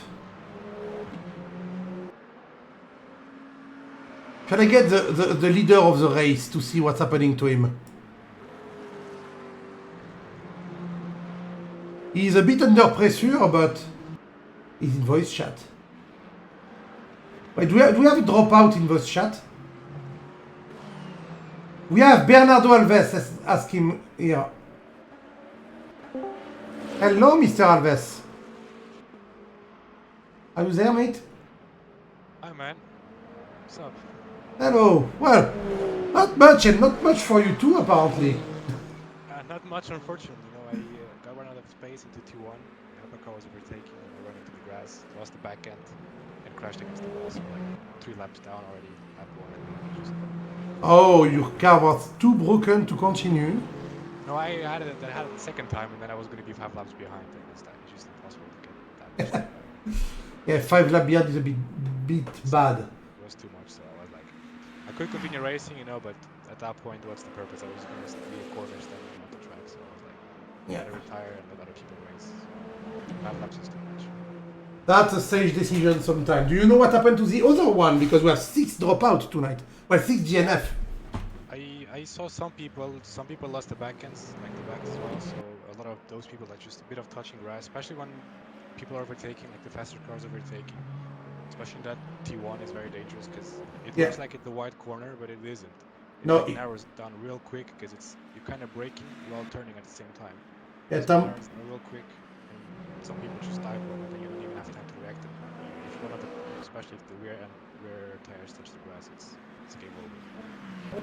Can I get the leader of the race to see what's happening to him? He's a bit under pressure, but he's in voice chat. Wait, do we have a dropout in voice chat? We have Bernardo Alves. Let's ask him here. Hello, Mr. Alves. Are you there, mate? Hi, man. What's up? Hello. Well, not much, and not much for you too, apparently. Not much, unfortunately. You know, I got run out of space into T1. My car was overtaking, and I ran into the grass, lost the back end, and crashed against the wall. So like 3 laps down already. Lap 1. Just... Oh, your car was too broken to continue. No, I had it the second time, and then I was going to be 5 laps behind. And it's just impossible to get that. Yeah, 5 lap behind is a bit bad. It was too much, so I was like, I could continue racing, you know, but at that point, what's the purpose? I was going to be a corner standing on the track, so I was like, Yeah. I gotta retire and let other people race. 5 laps is too much. That's a sage decision sometimes. Do you know what happened to the other one? Because we have 6 dropouts tonight. Well, 6 DNF. I saw some people lost the back ends, like the back as well, so a lot of those people are just a bit of touching grass, especially when people are overtaking, like the faster cars overtaking. Especially in that T1 is very dangerous because it looks like it's the wide corner, but it isn't. It like narrows down real quick because you're kind of braking while turning at the same time. Yeah, so it narrows down real quick, and some people just dive over, and you don't even have time to react. If one of the, especially if the rear tires touch the grass, it's game over.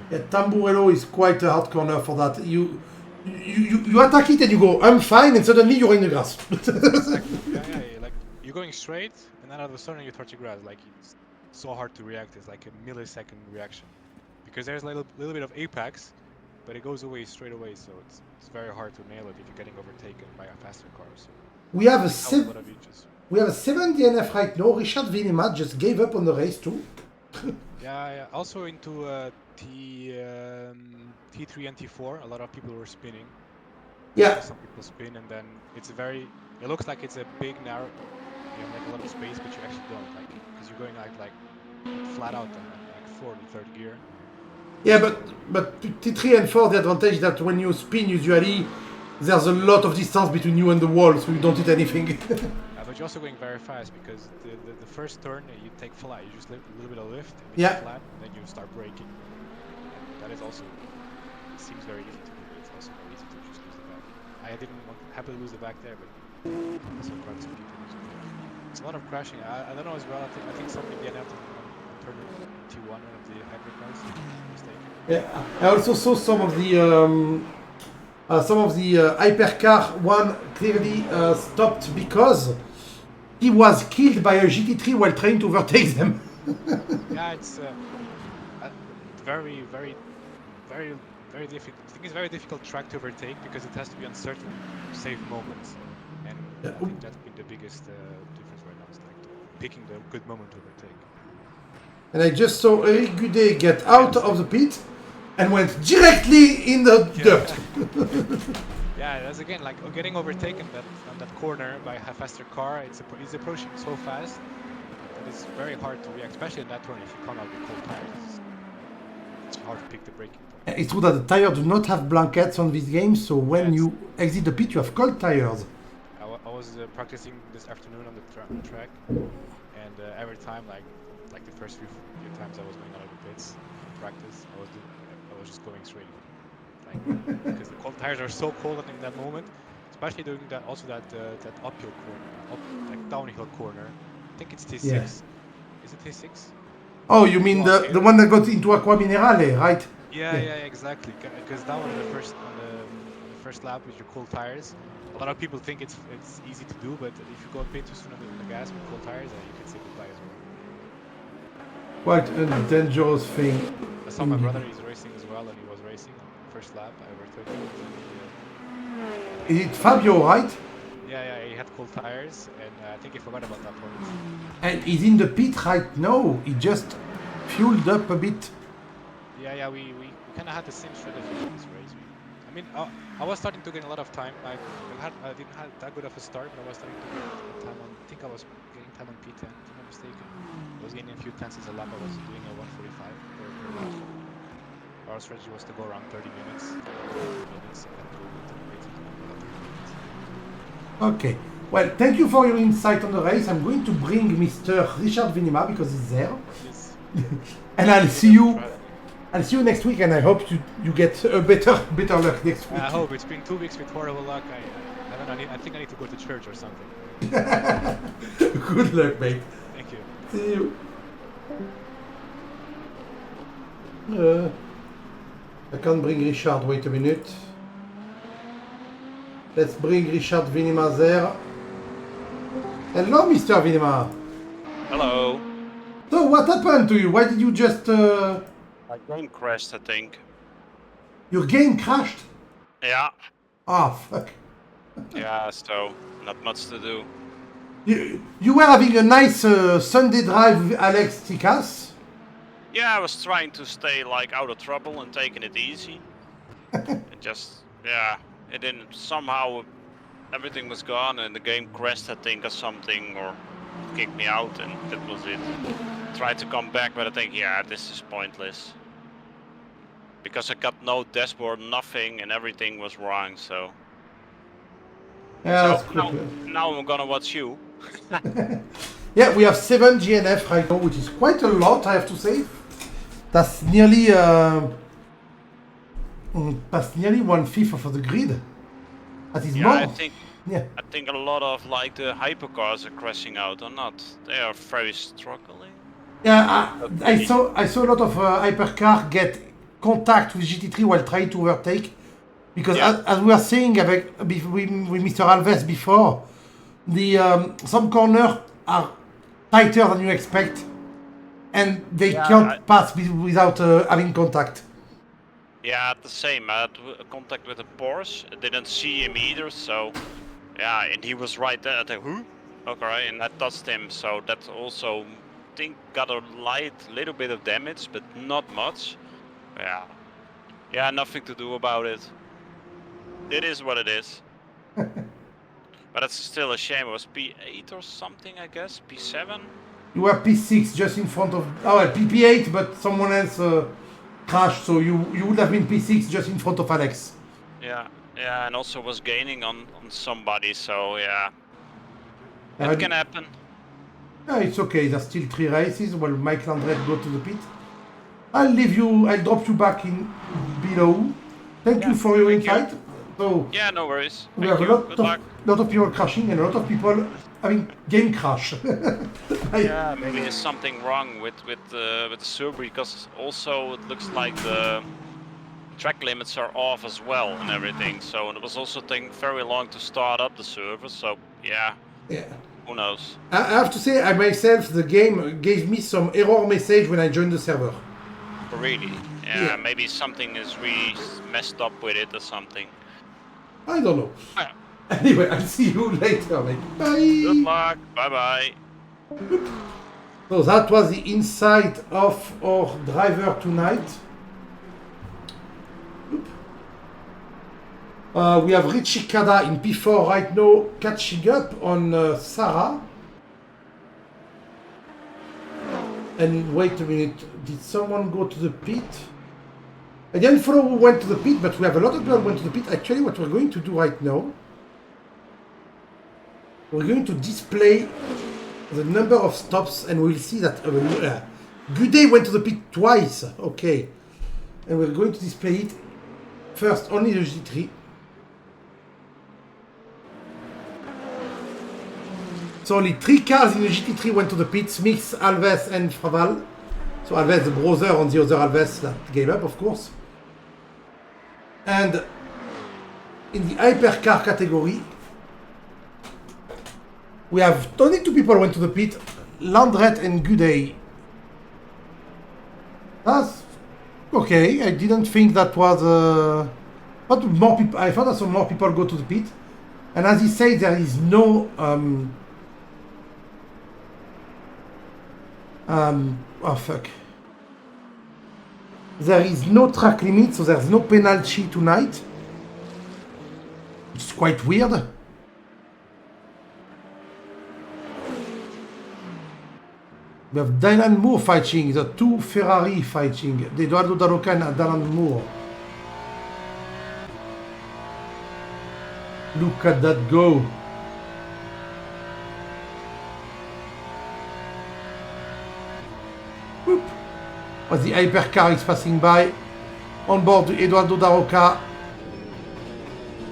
Yeah, Tamburello is quite a hard corner for that. You attack it and you go, I'm fine, and suddenly you're in the grass. Exactly. Yeah, like you're going straight, and then all of a sudden you touch the grass. Like it's so hard to react. It's like a millisecond reaction, because there's a little bit of apex, but it goes away straight away. So it's very hard to nail it if you're getting overtaken by a faster car. So we have a 7 DNF right now. Richard Villemot just gave up on the race too. Yeah. Also into T3 and T4, a lot of people were spinning. Yeah. Some people spin, and then it looks like it's a big narrow, you have like a lot of space, but you actually don't, like, because you're going like flat out on like 4th and 3rd gear. Yeah, but T3 and 4, the advantage is that when you spin, usually there's a lot of distance between you and the wall, so you don't hit anything. But you're also going very fast because the first turn you take flat, you just a little bit of lift, and you flat, and then you start braking. And that is also, it seems very easy to do, but it's also very easy to just lose the back. I didn't happily lose the back there, but also quite some people lose the back. It's a lot of crashing. I don't know as well. I think somebody DNF'd on turn T1, one of the hybrid cars. Mistake. Yeah, I also saw some of the hypercar one clearly stopped because he was killed by a GT3 while trying to overtake them. Yeah, it's very difficult. I think it's very difficult track to overtake because it has to be on certain safe moments, and I think that's been the biggest difference right now. Is like picking the good moment to overtake. And I just saw Eric Gudet get out of the pit and went directly in the dirt. Yeah, that's again like getting overtaken on that corner by a faster car. He's approaching so fast that it's very hard to react, especially in that turn. If you come out with cold tires, it's hard to pick the braking point. It's true that the tires do not have blankets on this game, so when you exit the pit, you have cold tires. I was practicing this afternoon on the track, and every time, like the first few times I was going out of the pits in practice, I was just going straight, like because the cold tires are so cold in that moment, especially doing that uphill corner, like downhill corner. I think it's T6. Yeah. Is it T6? Oh, you mean the one that got into Aqua Minerale, right? Yeah, exactly. Because down on the first lap with your cold tires, a lot of people think it's easy to do, but if you go a bit too soon on the gas with cold tires, you can say goodbye as well. Quite a dangerous thing. I saw my brother, he's racing as well, and he was racing on first lap. I overtook him, and then Is it Fabio, right? yeah, he had cool tires, and I think he forgot about that point. And he's in the pit right now. He just fueled up a bit. Yeah, we kind of had the same strategy in this race. I mean, I was starting to gain a lot of time. I didn't have that good of a start, but I was starting to get time on. I think I was getting time on P10, if I'm not mistaken. I was gaining a few tenths a lap. I was doing a 145 per lap. Our strategy was to go around 30 minutes, and then go into the pit another 30 minutes. Okay. Well, thank you for your insight on the race. I'm going to bring Mr. Richard Vinima because he's there. Yes. And I'll see you. I'll see you next week, and I hope you get a better luck next week. I hope. It's been 2 weeks with horrible luck. I don't know. I think I need to go to church or something. Good luck, mate. Thank you. See you. I can't bring Richard. Wait a minute. Let's bring Richard Vinima there. Hello, Mr. Vinima. Hello. So, what happened to you? Why did you just... My game crashed, I think. Your game crashed? Yeah. Ah, fuck. Yeah, so not much to do. You were having a nice Sunday drive with Alex Tikas. Yeah, I was trying to stay like out of trouble and taking it easy. It just, yeah, it didn't, somehow everything was gone and the game crashed, I think, or something, or kicked me out, and that was it. Tried to come back, but I think, yeah, this is pointless. Because I got no dashboard, nothing, and everything was wrong, so... Yeah, so now I'm gonna watch you. Yeah, we have 7 GNF right now, which is quite a lot, I have to say. That's nearly 1/5 of the grid. That is Yeah, more. I think a lot of like the hypercars are crashing out or not. They are very struggling. Yeah, I saw a lot of hypercar get contact with GT3 while trying to overtake, because as we were saying with Mr. Alves before, the some corners are tighter than you expect, and they can't pass without having contact. Yeah, the same. I had contact with a Porsche. I didn't see him either, so yeah, and he was right there. I think, who? Okay, and I touched him, so that also think got a little bit of damage, but not much. Yeah, nothing to do about it. It is what it is. But it's still a shame. It was P8 or something, I guess. P7. You were P6 just in front of... Oh, well, P8, but someone else crashed, so you would have been P6 just in front of Alex. Yeah, and also was gaining on somebody, so yeah. It can happen. Yeah, it's okay. There's still 3 races. Well, Mike Landret go to the pit. I'll drop you back in below. Thank you for your insight. So yeah, no worries. We have a lot of people crashing and a lot of people having game crash. Yeah, maybe there's something wrong with the server, because also it looks like the track limits are off as well and everything. So it was also taking very long to start up the server. So yeah. Who knows? I have to say, I myself, the game gave me some error message when I joined the server. Really? Yeah, maybe something is really messed up with it or something. I don't know. Anyway, I'll see you later, mate. Bye! Good luck. Bye-bye. So that was the insight of our driver tonight. We have Richie Kada in P4 right now, catching up on Sarah. And wait a minute, did someone go to the pit? I didn't follow who went to the pit, but we have a lot of people who went to the pit. Actually, what we're going to do right now, we're going to display the number of stops, and we'll see that Good Day went to the pit twice. Okay. And we're going to display it first, only the GT3. So only 3 cars in the GT3 went to the pits, Mix, Alves and Fraval. So Alves, the brother on the other Alves that gave up, of course. And in the hypercar category, we have only 2 people went to the pit, Landret and Guday. That's okay. I didn't think that was. But more people. I thought that some more people go to the pit. And as he said, there is no. Oh fuck. There is no track limit, so there's no penalty tonight. It's quite weird. We have Dylan Moore fighting, the two Ferrari fighting, Eduardo Daroca and Dylan Moore. Look at that go. Whoop. As the hypercar is passing by, on board Eduardo Daroca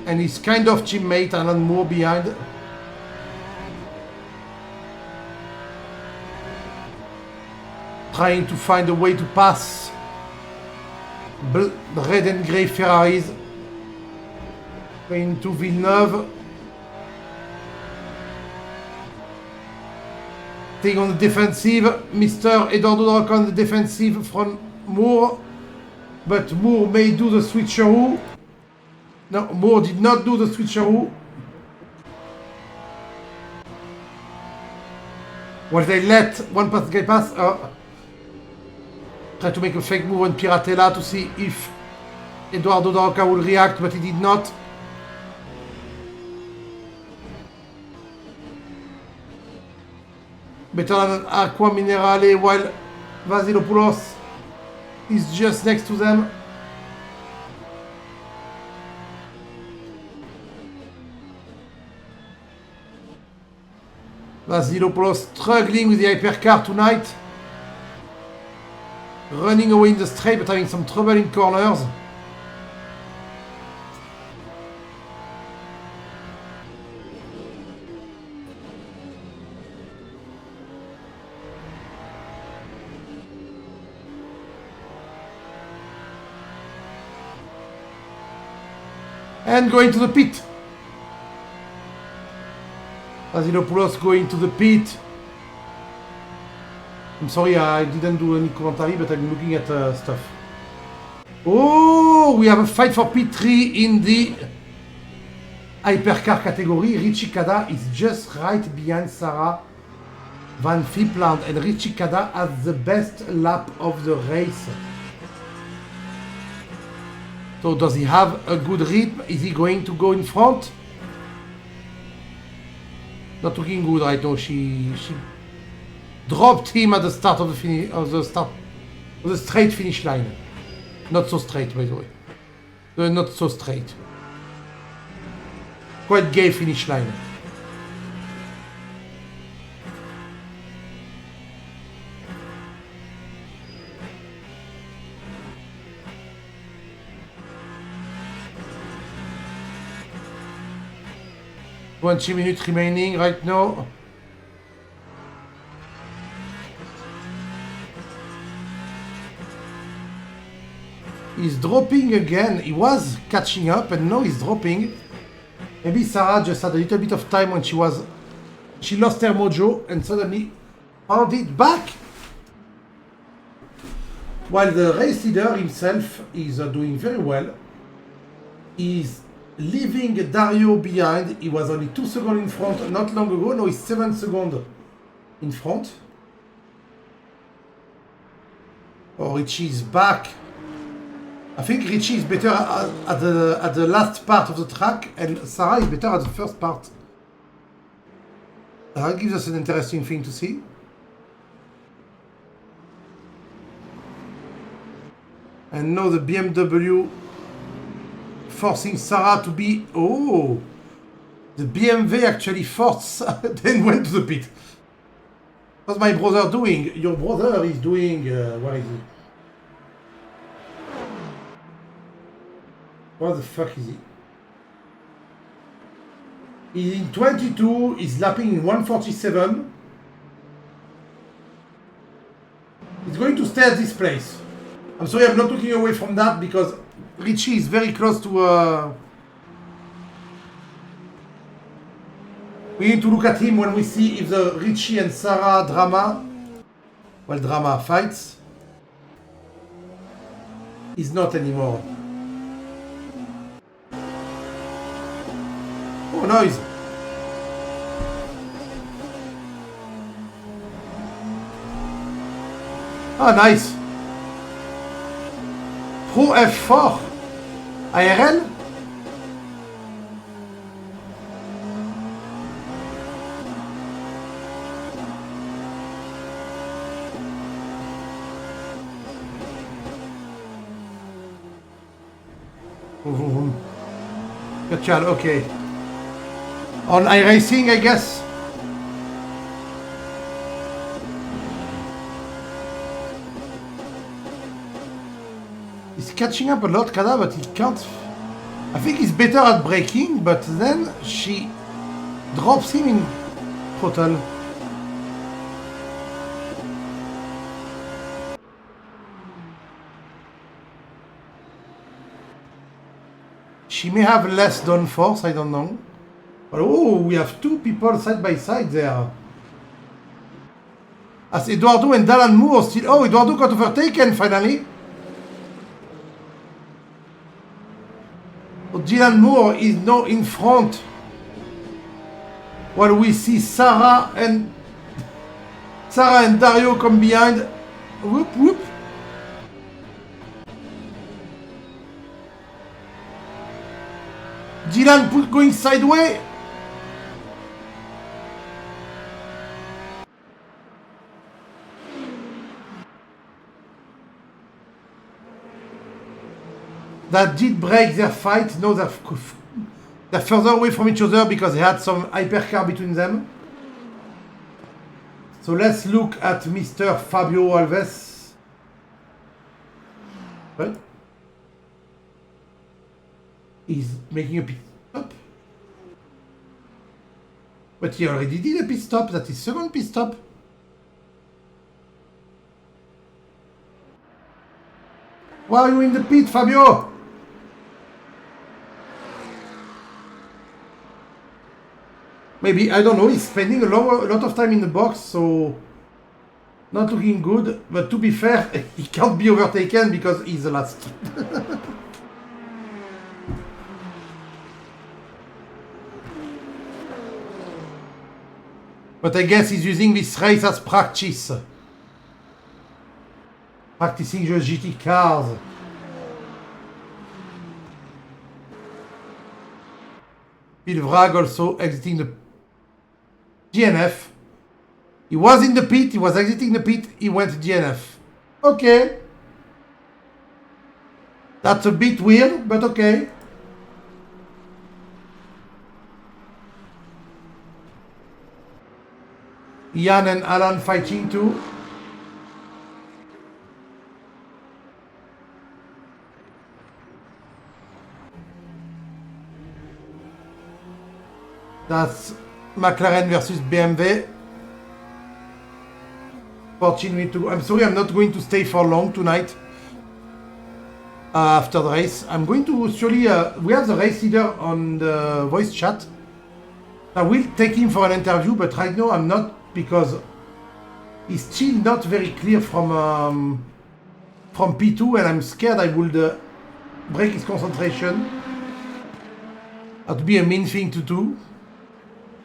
and his kind of teammate Alan Moore behind. Trying to find a way to pass the red and grey Ferraris into Villeneuve. Staying on the defensive, Mr. Eduardo Daroca on the defensive from Moore, but Moore may do the switcheroo. No, Moore did not do the switcheroo. Well, they let one guy pass. Try to make a fake move on Piratella to see if Eduardo Daroca will react, but he did not. Better than Aqua Minerale, while Vasilopoulos is just next to them. Vasilopoulos struggling with the hypercar tonight. Running away in the straight, but having some trouble in corners. And going to the pit. Vasilopoulos going to the pit. I'm sorry, I didn't do any commentary, but I'm looking at stuff. Oh, we have a fight for P3 in the hypercar category. Richie Cada is just right behind Sarah Van Fipland, and Richie Cada has the best lap of the race. So does he have a good rhythm? Is he going to go in front? Not looking good right now. She dropped him at the start of the finish, of the straight finish line. Not so straight, by the way. Not so straight. Quite gay finish line. $20 minutes remaining right now. He's dropping again. He was catching up and now he's dropping. Maybe Sarah just had a little bit of time when she lost her mojo and suddenly found it back. While the race leader himself is doing very well. He's leaving Dario behind. He was only 2 seconds in front not long ago. Now he's 7 seconds in front. Oh, Richie is back. I think Richie is better at the last part of the track, and Sarah is better at the first part. That gives us an interesting thing to see. And now the BMW forcing Sarah to be... Oh! The BMW actually forced then went to the pit. What's my brother doing? Your brother is doing... where is he? What the fuck is he? He's in 22, he's lapping in 147. He's going to stay at this place. I'm sorry, I'm not looking away from that because Richie is very close to... We need to look at him when we see if the Richie and Sarah drama... Well, drama fights. He's not anymore. Oh, noise. Ah, nice. Pro F4. ARL. Gotcha, okay. On iRacing, I guess. He's catching up a lot, Kada, but he can't. I think he's better at braking, but then she drops him in throttle. She may have less downforce, I don't know. But oh, we have two people side by side there. As Eduardo and Dylan Moore still. Oh, Eduardo got overtaken finally. So Dylan Moore is now in front. While we see Sarah and Dario come behind. Whoop whoop. Dylan going sideways. That did break their fight. No, they're further away from each other because they had some hypercar between them. So let's look at Mr. Fabio Alves. Right? He's making a pit stop. But he already did a pit stop. That's his second pit stop. Why are you in the pit, Fabio? Maybe, I don't know, he's spending a lot of time in the box, so not looking good. But to be fair, he can't be overtaken because he's the last. But I guess he's using this race as practice. Practicing the GT cars. Bill Vrag also exiting the DNF. He was in the pit, he was exiting the pit, he went DNF. Okay. That's a bit weird, but okay. Ian and Alan fighting too. That's McLaren versus BMW. Fortunately, I'm sorry, I'm not going to stay for long tonight. After the race, I'm going to surely. We have the race leader on the voice chat. I will take him for an interview, but right now I'm not because he's still not very clear from P2, and I'm scared I would break his concentration. That would be a mean thing to do.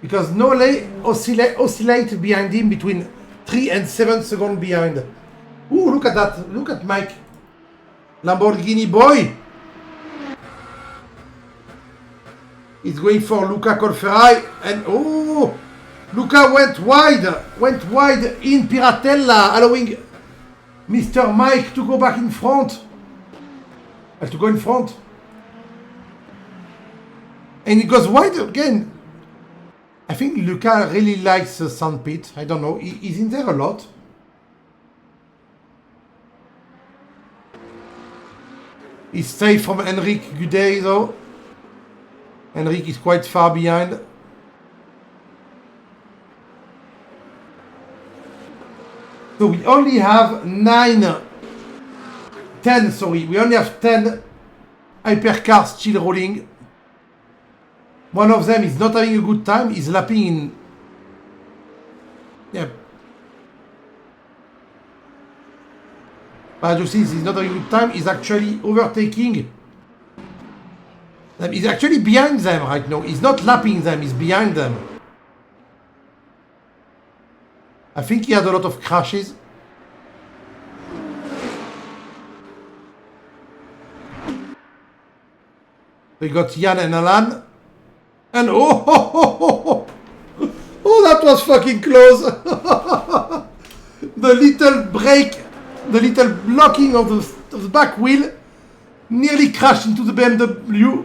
Because Nole oscillate behind him between 3 and 7 seconds behind. Ooh, look at that. Look at Mike. Lamborghini boy. He's going for Luca Colferai. And oh, Luca went wide in Piratella, allowing Mr. Mike to go back in front. To go in front. And he goes wide again. I think Luca really likes the sandpit. I don't know. He's in there a lot. He's safe from Enrique Gudet though. Enrique is quite far behind. So we only have 10, sorry. We only have 10 hypercars still rolling. One of them is not having a good time. He's lapping in. Yeah. But you see, this is not a good time. He's actually overtaking them. He's actually behind them right now. He's not lapping them, he's behind them. I think he had a lot of crashes. We got Jan and Alan. And oh, that was fucking close. The little brake, the little blocking of the back wheel nearly crashed into the BMW.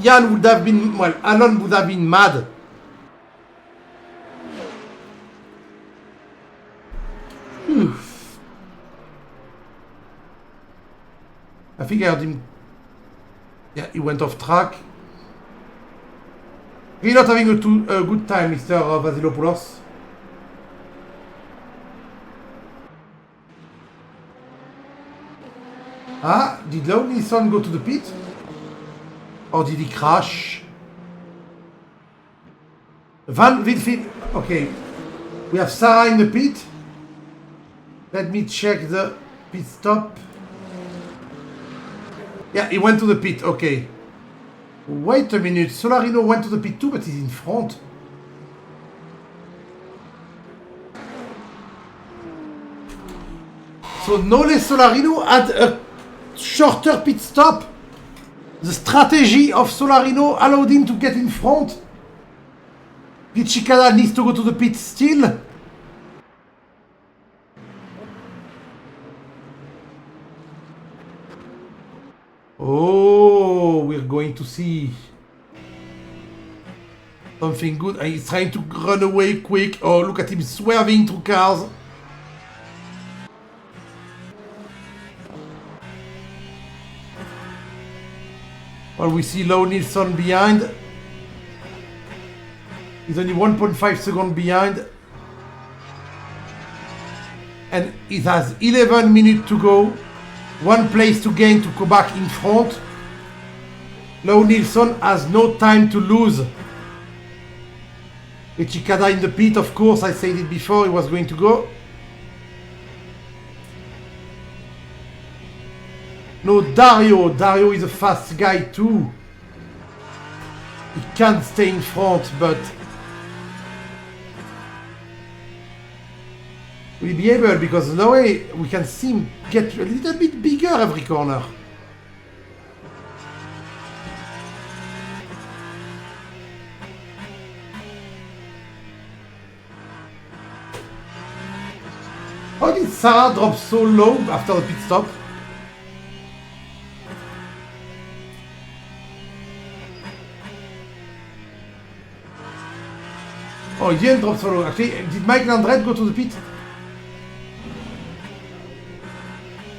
Jan would have been, well, Alan would have been mad. I think I heard him. Yeah, he went off track. He's not having a good time, Mr. Vasilopoulos. Ah, did Lonely's son go to the pit? Or did he crash? Van Wilfried. Okay. We have Sarah in the pit. Let me check the pit stop. Yeah, he went to the pit. Okay. Wait a minute. Solarino went to the pit too, but he's in front. So Nole Solarino had a shorter pit stop. The strategy of Solarino allowed him to get in front. Chicada needs to go to the pit still. Oh, we're going to see something good. And he's trying to run away quick. Oh, look at him swerving through cars. Well, we see Low Nilsson behind. He's only 1.5 seconds behind. And it has 11 minutes to go. One place to gain to go back in front. Low Nilsson has no time to lose. With Chicada in the pit, of course, I said it before, he was going to go. No, Dario. Dario is a fast guy too. He can't stay in front, but will he be able? Because the way we can see him get a little bit bigger every corner. How did Sarah drop so low after the pit stop? Oh, he didn't drop so low. Actually, did Mike Landred go to the pit?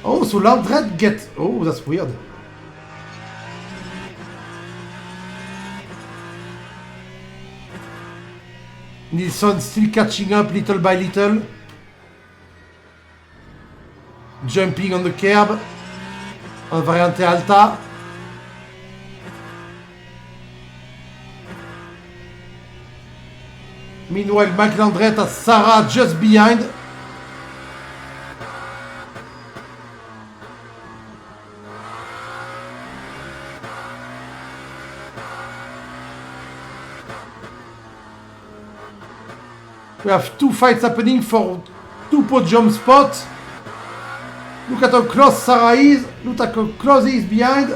Oh, so Landred get... Oh, that's weird. Nilsson still catching up little by little. Jumping on the curb. On Variante Alta. Meanwhile, Mike Landret has Sarah just behind. We have two fights happening for two podium spots. Look at how close Sarah is. Look at how close he is behind.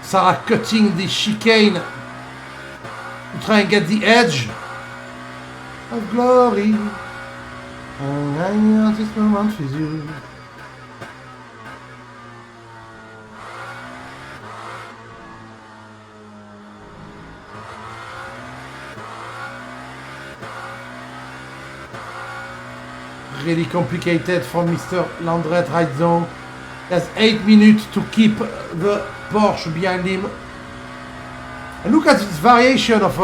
Sarah cutting the chicane to try and get the edge of glory. And I know this moment with you. Really complicated for Mr. Landret right now. He has 8 minutes to keep the Porsche behind him. And look at this variation of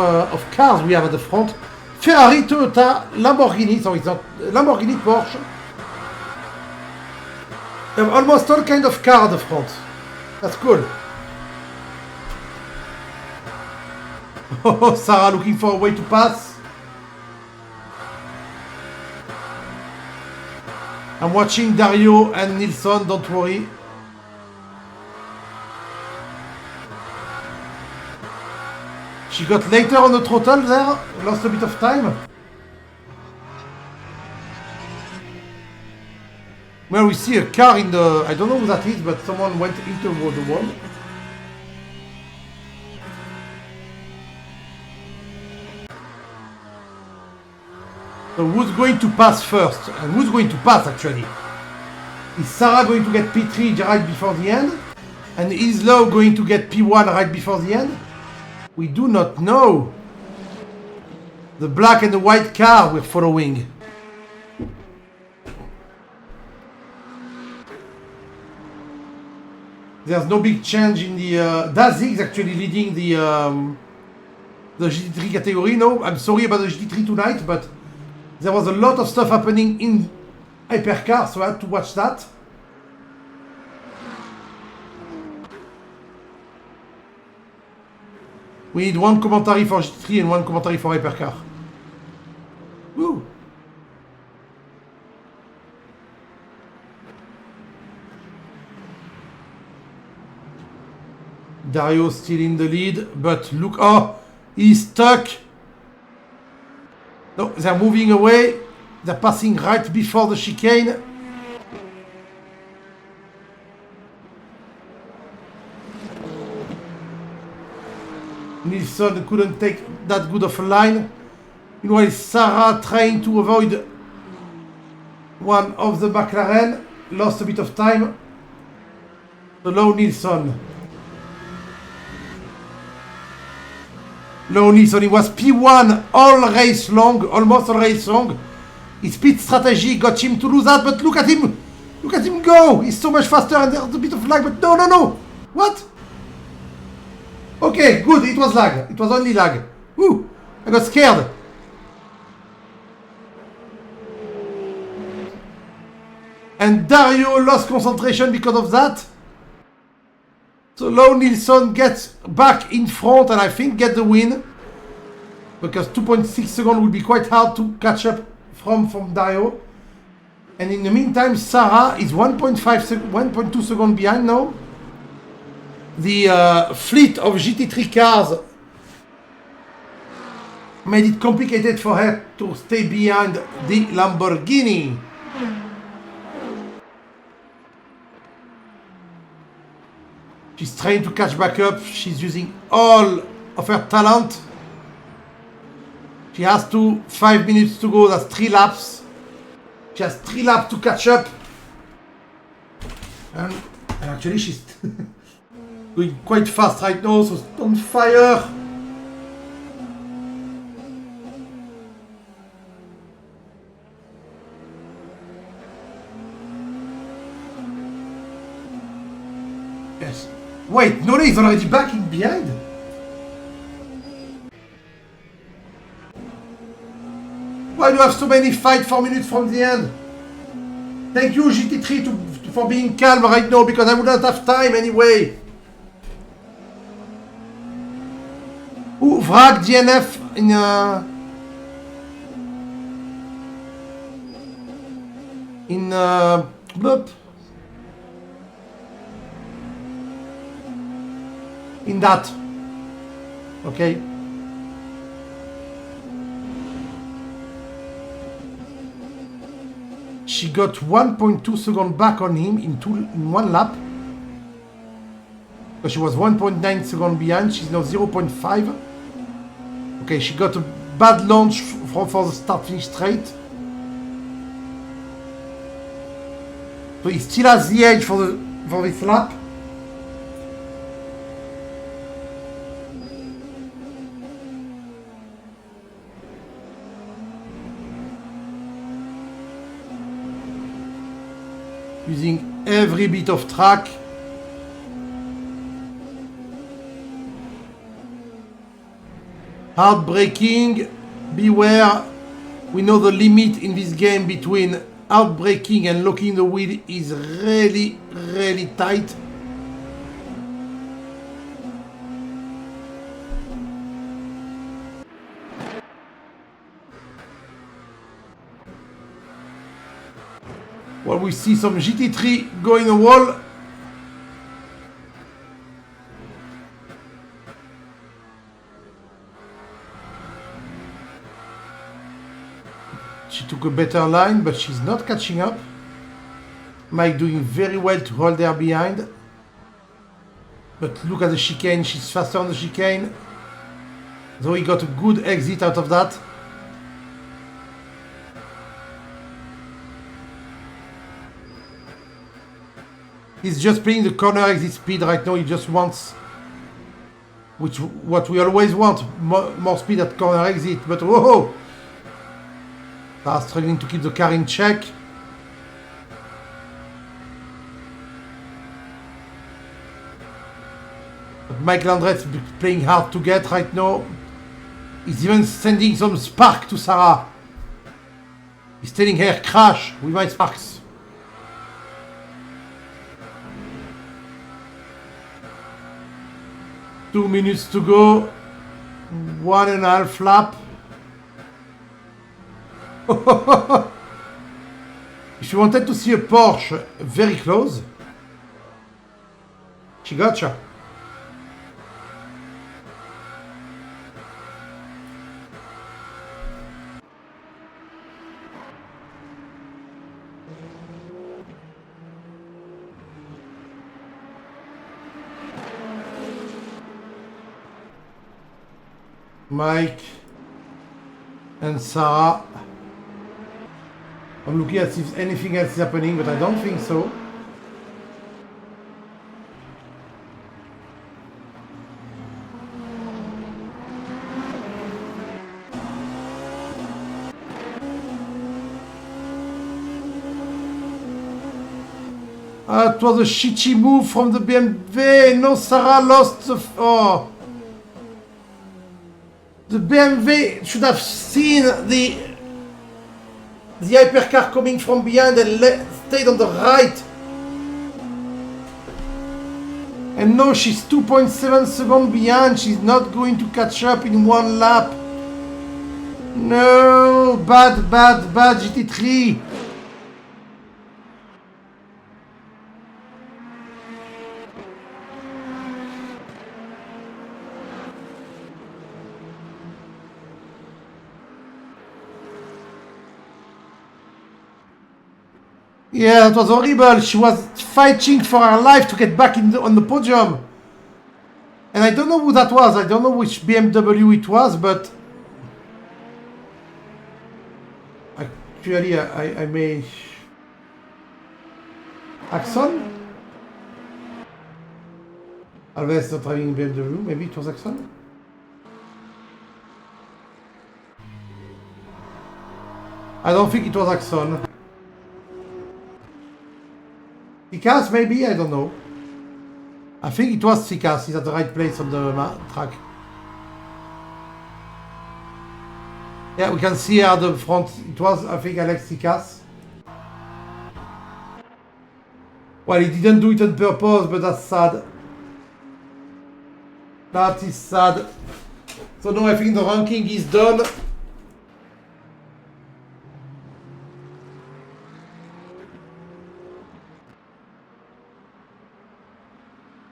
cars we have at the front. Ferrari, Toyota, Lamborghini, so it's not Lamborghini, Porsche. They have almost all kind of car at the front. That's cool. Oh, Sarah looking for a way to pass. I'm watching Dario and Nilsson, don't worry. She got later on the throttle there, lost a bit of time. Well, we see a car in the... I don't know who that is, but someone went into the wall. So who's going to pass first? And who's going to pass, actually? Is Sarah going to get P3 right before the end? And is Low going to get P1 right before the end? We do not know. The black and the white car we're following. There's no big change in the... Dazig is actually leading the GT3 category. No, I'm sorry about the GT3 tonight, but there was a lot of stuff happening in Hypercar, so I had to watch that. We need one commentary for GT3 and one commentary for Hypercar. Woo! Dario still in the lead, but look, oh, he's stuck. No, they're moving away. They're passing right before the chicane. Nilsson couldn't take that good of a line. Meanwhile, Sarah trying to avoid one of the McLaren. Lost a bit of time. So Low Nilsson. Low Nilsson, he was P1 all race long, almost all race long. His pit strategy got him to lose that, but look at him! Look at him go! He's so much faster and there's a bit of lag, but no! What? Okay, good, it was lag. It was only lag. Woo! I got scared. And Dario lost concentration because of that. So Low Nilsson gets back in front and I think get the win. Because 2.6 seconds will be quite hard to catch up from Dario. And in the meantime, Sarah is 1.2 seconds behind now. The fleet of GT3 cars made it complicated for her to stay behind the Lamborghini. She's trying to catch back up. She's using all of her talent. She has 5 minutes to go. That's 3 laps. She has 3 laps to catch up. And actually she's going quite fast right now, so it's on fire. Yes. Wait, Nole is already back in behind? Why do you have so many fight 4 minutes from the end? Thank you GT3 for being calm right now, because I wouldn't have time anyway. Ooh, Vrag DNF in bloop. In that. Okay. She got 1.2 seconds back on him in 1 lap. Because she was 1.9 seconds behind. She's now 0.5. Okay, she got a bad launch for the start-finish straight. So he still has the edge for this lap. Using every bit of track. Hard braking, beware. We know the limit in this game between hard braking and locking the wheel is really, really tight. we see some GT3 going a wall. She took a better line, but she's not catching up. Mike doing very well to hold her behind. But look at the chicane, she's faster on the chicane. So he got a good exit out of that. He's just playing the corner exit speed right now. He just wants, what we always want, more speed at corner exit. But whoa! Are struggling to keep the car in check. But Mike Landret's playing hard to get right now. He's even sending some spark to Sarah. He's telling her crash with my sparks. Two minutes to go. 1.5 lap. If you wanted to see a Porsche very close, she gotcha. Mike and Sarah. I'm looking at if anything else is happening, but I don't think so. It was a shitty move from the BMW. No, Sarah lost the... Oh. The BMW should have seen the hypercar coming from behind and stayed on the right. And now she's 2.7 seconds behind. She's not going to catch up in one lap. No, bad GT3. Yeah, it was horrible. She was fighting for her life to get back on the podium. And I don't know who that was. I don't know which BMW it was, but... Actually, I may... Axon? Alves not driving BMW. Maybe it was Axon? I don't think it was Axon. Sikas, maybe? I don't know. I think it was Sikas. He's at the right place on the track. Yeah, we can see here at the front. It was, I think, Alex Sikas. Well, he didn't do it on purpose, but that's sad. That is sad. So now I think the ranking is done.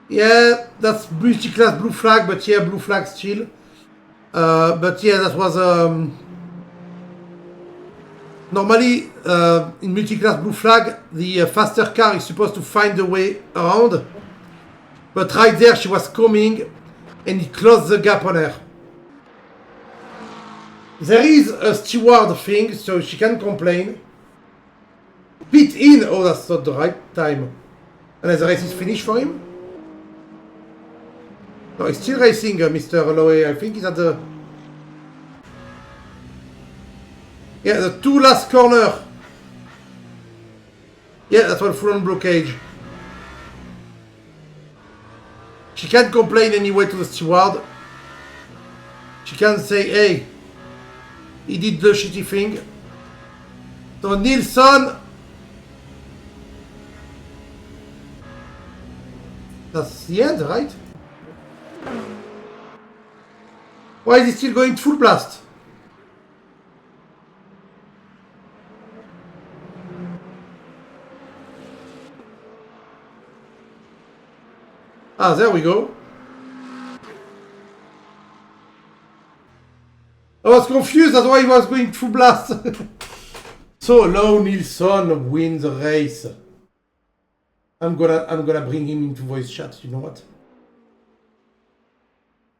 Yeah, that's multi-class blue flag, but yeah, blue flag still. But yeah, that was... Normally, in multi-class blue flag, the faster car is supposed to find a way around. But right there, she was coming, and he closed the gap on her. There is a steward thing, so she can complain. Pit in! Oh, that's not the right time. And the race is finished for him? No, he's still racing, Mr. Lowe. I think he's at the... Yeah, the two last corner. Yeah, that's one full-on blockage. She can't complain anyway to the steward. She can't say, hey, he did the shitty thing. So Nilsson... That's the end, right? Why is he still going full blast? Ah, there we go. I was confused, that's why he was going through blast. So Low Nilsson wins the race. I'm gonna bring him into voice chat, you know what?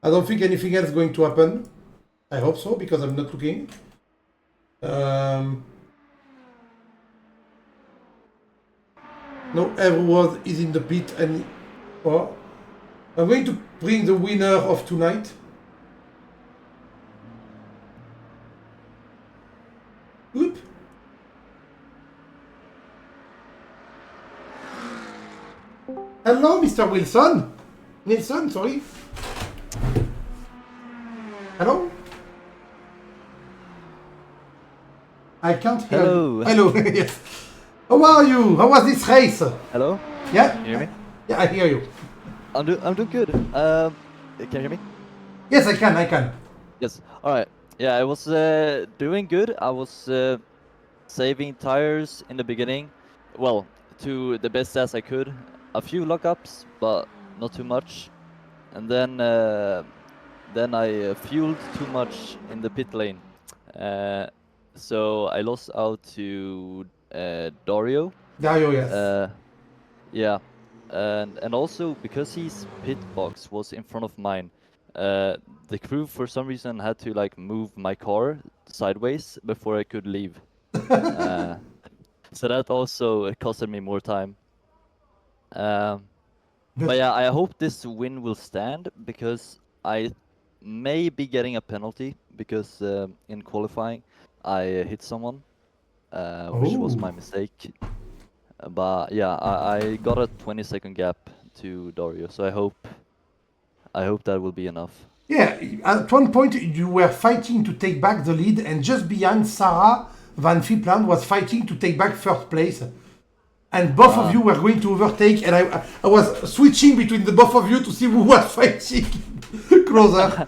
I don't think anything else is going to happen. I hope so, because I'm not looking. No, everyone is in the pit and... Oh. I'm going to bring the winner of tonight. Oop. Hello, Mr. Wilson. Nilsson, sorry. Hello? I can't hear Hello. you. Hello, yes. How are you? How was this race? Hello? Yeah? Can you hear me? Yeah, I hear you. I'm doing good. Can you hear me? Yes, I can. Yes. All right. Yeah, I was doing good. I was saving tires in the beginning. Well, to the best as I could. A few lockups, but not too much. And then I fueled too much in the pit lane. So I lost out to Dario. Dario, yes. Yeah, and also because his pit box was in front of mine, the crew for some reason had to like move my car sideways before I could leave. So that also costed me more time. But yeah, I hope this win will stand because I may be getting a penalty because in qualifying I hit someone, which was my mistake. But yeah, I got a 20-second gap to Dario, so I hope that will be enough. Yeah, at one point you were fighting to take back the lead, and just behind Sarah, Van Fipland was fighting to take back first place. And both of you were going to overtake, and I was switching between the both of you to see who was fighting closer.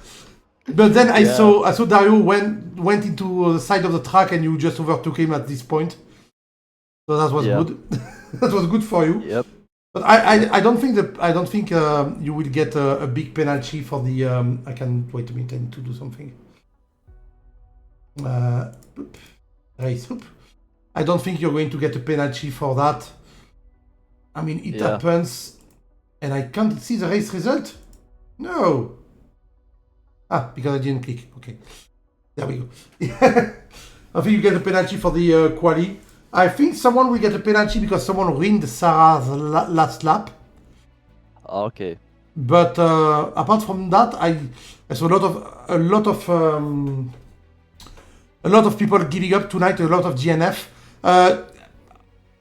But then I saw Dario went into the side of the track, and you just overtook him at this point. So that was good. That was good for you. Yep. But I don't think you will get a big penalty for the. I can wait a minute. I need to do something. Race. I don't think you're going to get a penalty for that. I mean, it happens, and I can't see the race result. No. Ah, because I didn't click. Okay, there we go. I think you get a penalty for the quali. I think someone will get a penalty because someone ruined Sarah's last lap. Okay. But apart from that, I saw a lot of people giving up tonight. A lot of GNF.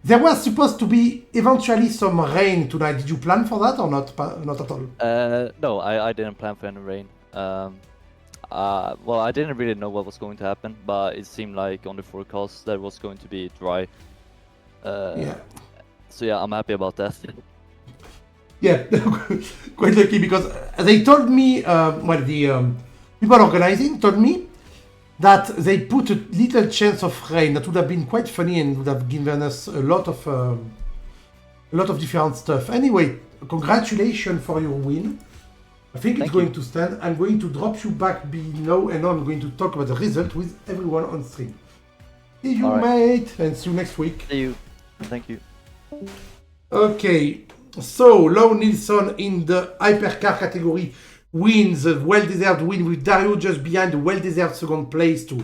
There was supposed to be eventually some rain tonight. Did you plan for that or not? Not at all. No, I didn't plan for any rain. Well, I didn't really know what was going to happen, but it seemed like on the forecast that it was going to be dry. So yeah, I'm happy about that. Yeah, quite lucky because they told me, the people organizing told me that they put a little chance of rain. That would have been quite funny and would have given us a lot of different stuff. Anyway, congratulations for your win. I think it's going to stand. I'm going to drop you back below, and now I'm going to talk about the result with everyone on stream. See you, mate, and see you next week. See you. Thank you. Okay, so Low Nilsson in the hypercar category wins a well-deserved win with Dario just behind the well-deserved second place to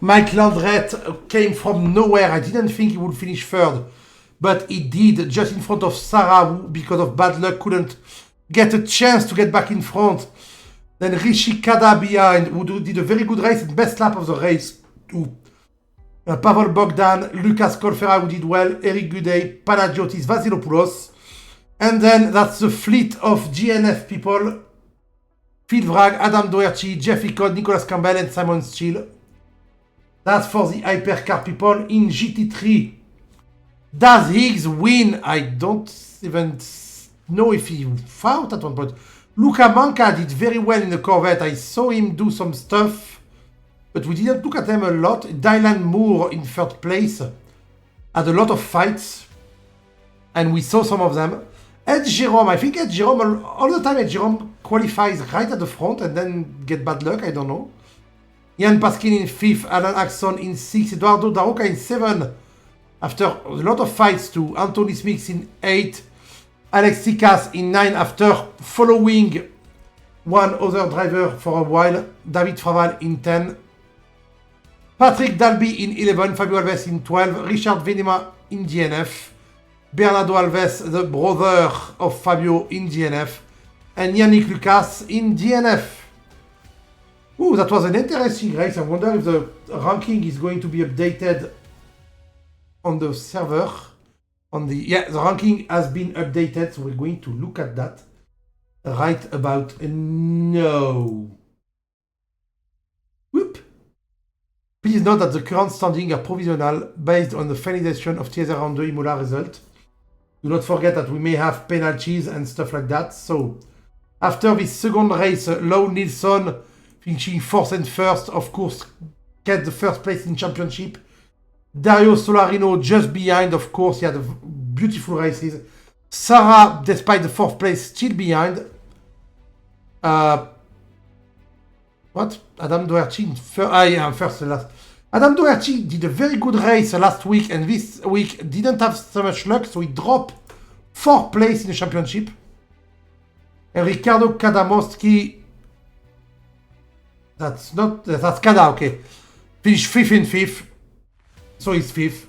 Mike Landret. Came from nowhere. I didn't think he would finish third, but he did, just in front of Sarah, who, because of bad luck, couldn't get a chance to get back in front. Then Rishi Kada behind, who did a very good race and best lap of the race too. Pavel Bogdan, Lucas Colfera, who did well, Eric Guday, Panagiotis, Vasilopoulos. And then that's the fleet of GNF people. Phil Vrag, Adam Doherty, Jeff Icod, Nicholas Campbell, and Simon Steele. That's for the hypercar people. In GT3, does Higgs win? I don't even know if he fought at one point. Luca Manca did very well in the Corvette. I saw him do some stuff, but we didn't look at them a lot. Dylan Moore in third place had a lot of fights, and we saw some of them. Ed Jerome, I think Ed Jerome, all the time Ed Jerome qualifies right at the front and then get bad luck, I don't know. Jan Paskin in 5th, Alan Axon in 6th, Eduardo Daroca in 7th. After a lot of fights to Anthony Smith in 8th, Alex Sikas in 9th after following one other driver for a while, David Fraval in 10th. Patrick Dalby in 11th, Fabio Alves in 12th, Richard Venema in DNF, Bernardo Alves, the brother of Fabio in DNF, and Yannick Lucas in DNF. Ooh, that was an interesting race. I wonder if the ranking is going to be updated on the server. The ranking has been updated, so we're going to look at that right about now. Whoop. Please note that the current standings are provisional based on the finalization of TSR round 2 Imola result. Do not forget that we may have penalties and stuff like that. So, after this second race, Lau Nilsson finishing 4th and 1st, of course, get the first place in championship. Dario Solarino just behind, of course, he had beautiful races. Sarah, despite the 4th place, still behind. What? Adam Doherty in first and last. Adam Doherty did a very good race last week, and this week didn't have so much luck, so he dropped 4th place in the championship. And Ricardo Kadamowski, that's Kada, okay. Finished 5th and 5th, so he's 5th.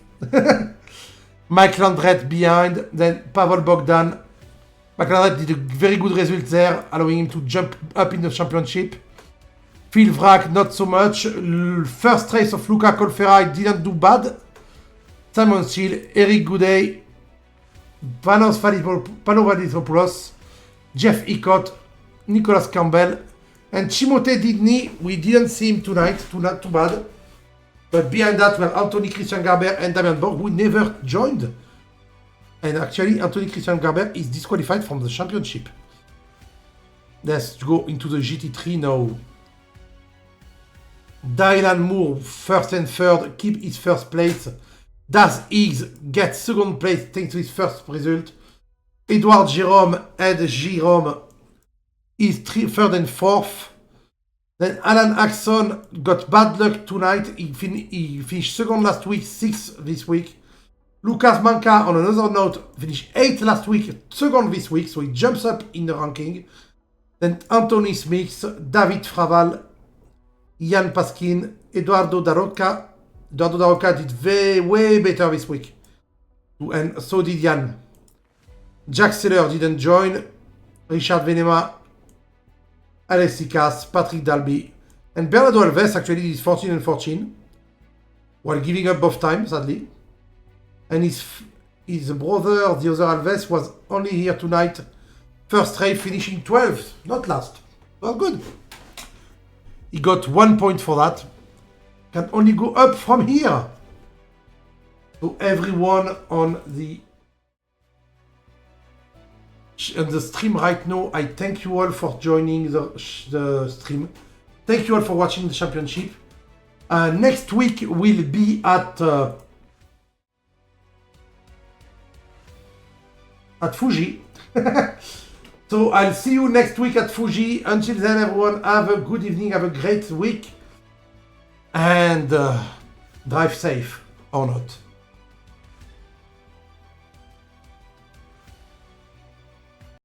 Mike Landret behind, then Pavel Bogdan. Mike Landret did a very good result there, allowing him to jump up in the championship. Phil Vrak, not so much. First race of Luca Colferai didn't do bad. Simon Steele, Eric Goudet, Panos Vanopoulos, Jeff Icott, Nicholas Campbell, and Timothée Digny. We didn't see him tonight, not too bad. But behind that, we have Anthony Christian Garber and Damian Borg, who never joined. And actually, Anthony Christian Garber is disqualified from the championship. Let's go into the GT3 now. Dylan Moore, 1st and 3rd, keep his 1st place. Daz Higgs gets 2nd place thanks to his 1st result. Edouard Jerome, Ed Jerome, is 3rd and 4th. Then Alan Axon got bad luck tonight. He finished 2nd last week, 6th this week. Lucas Manca, on another note, finished 8th last week, 2nd this week, so he jumps up in the ranking. Then Anthony Smith, David Fraval, Jan Paskin, Eduardo Daroca. Eduardo Daroca did way better this week. And so did Jan. Jack Seller didn't join. Richard Venema, Alex Sikas, Patrick Dalby, and Bernardo Alves actually did 14 and 14, while giving up both times, sadly. And his brother, the other Alves, was only here tonight. First race, finishing 12th, not last. Well, good. He got 1 point for that. Can only go up from here. So everyone on the stream right now, I thank you all for joining the stream. Thank you all for watching the championship. Next week will be at Fuji. So I'll see you next week at Fuji. Until then, everyone, have a good evening, have a great week, and drive safe or not.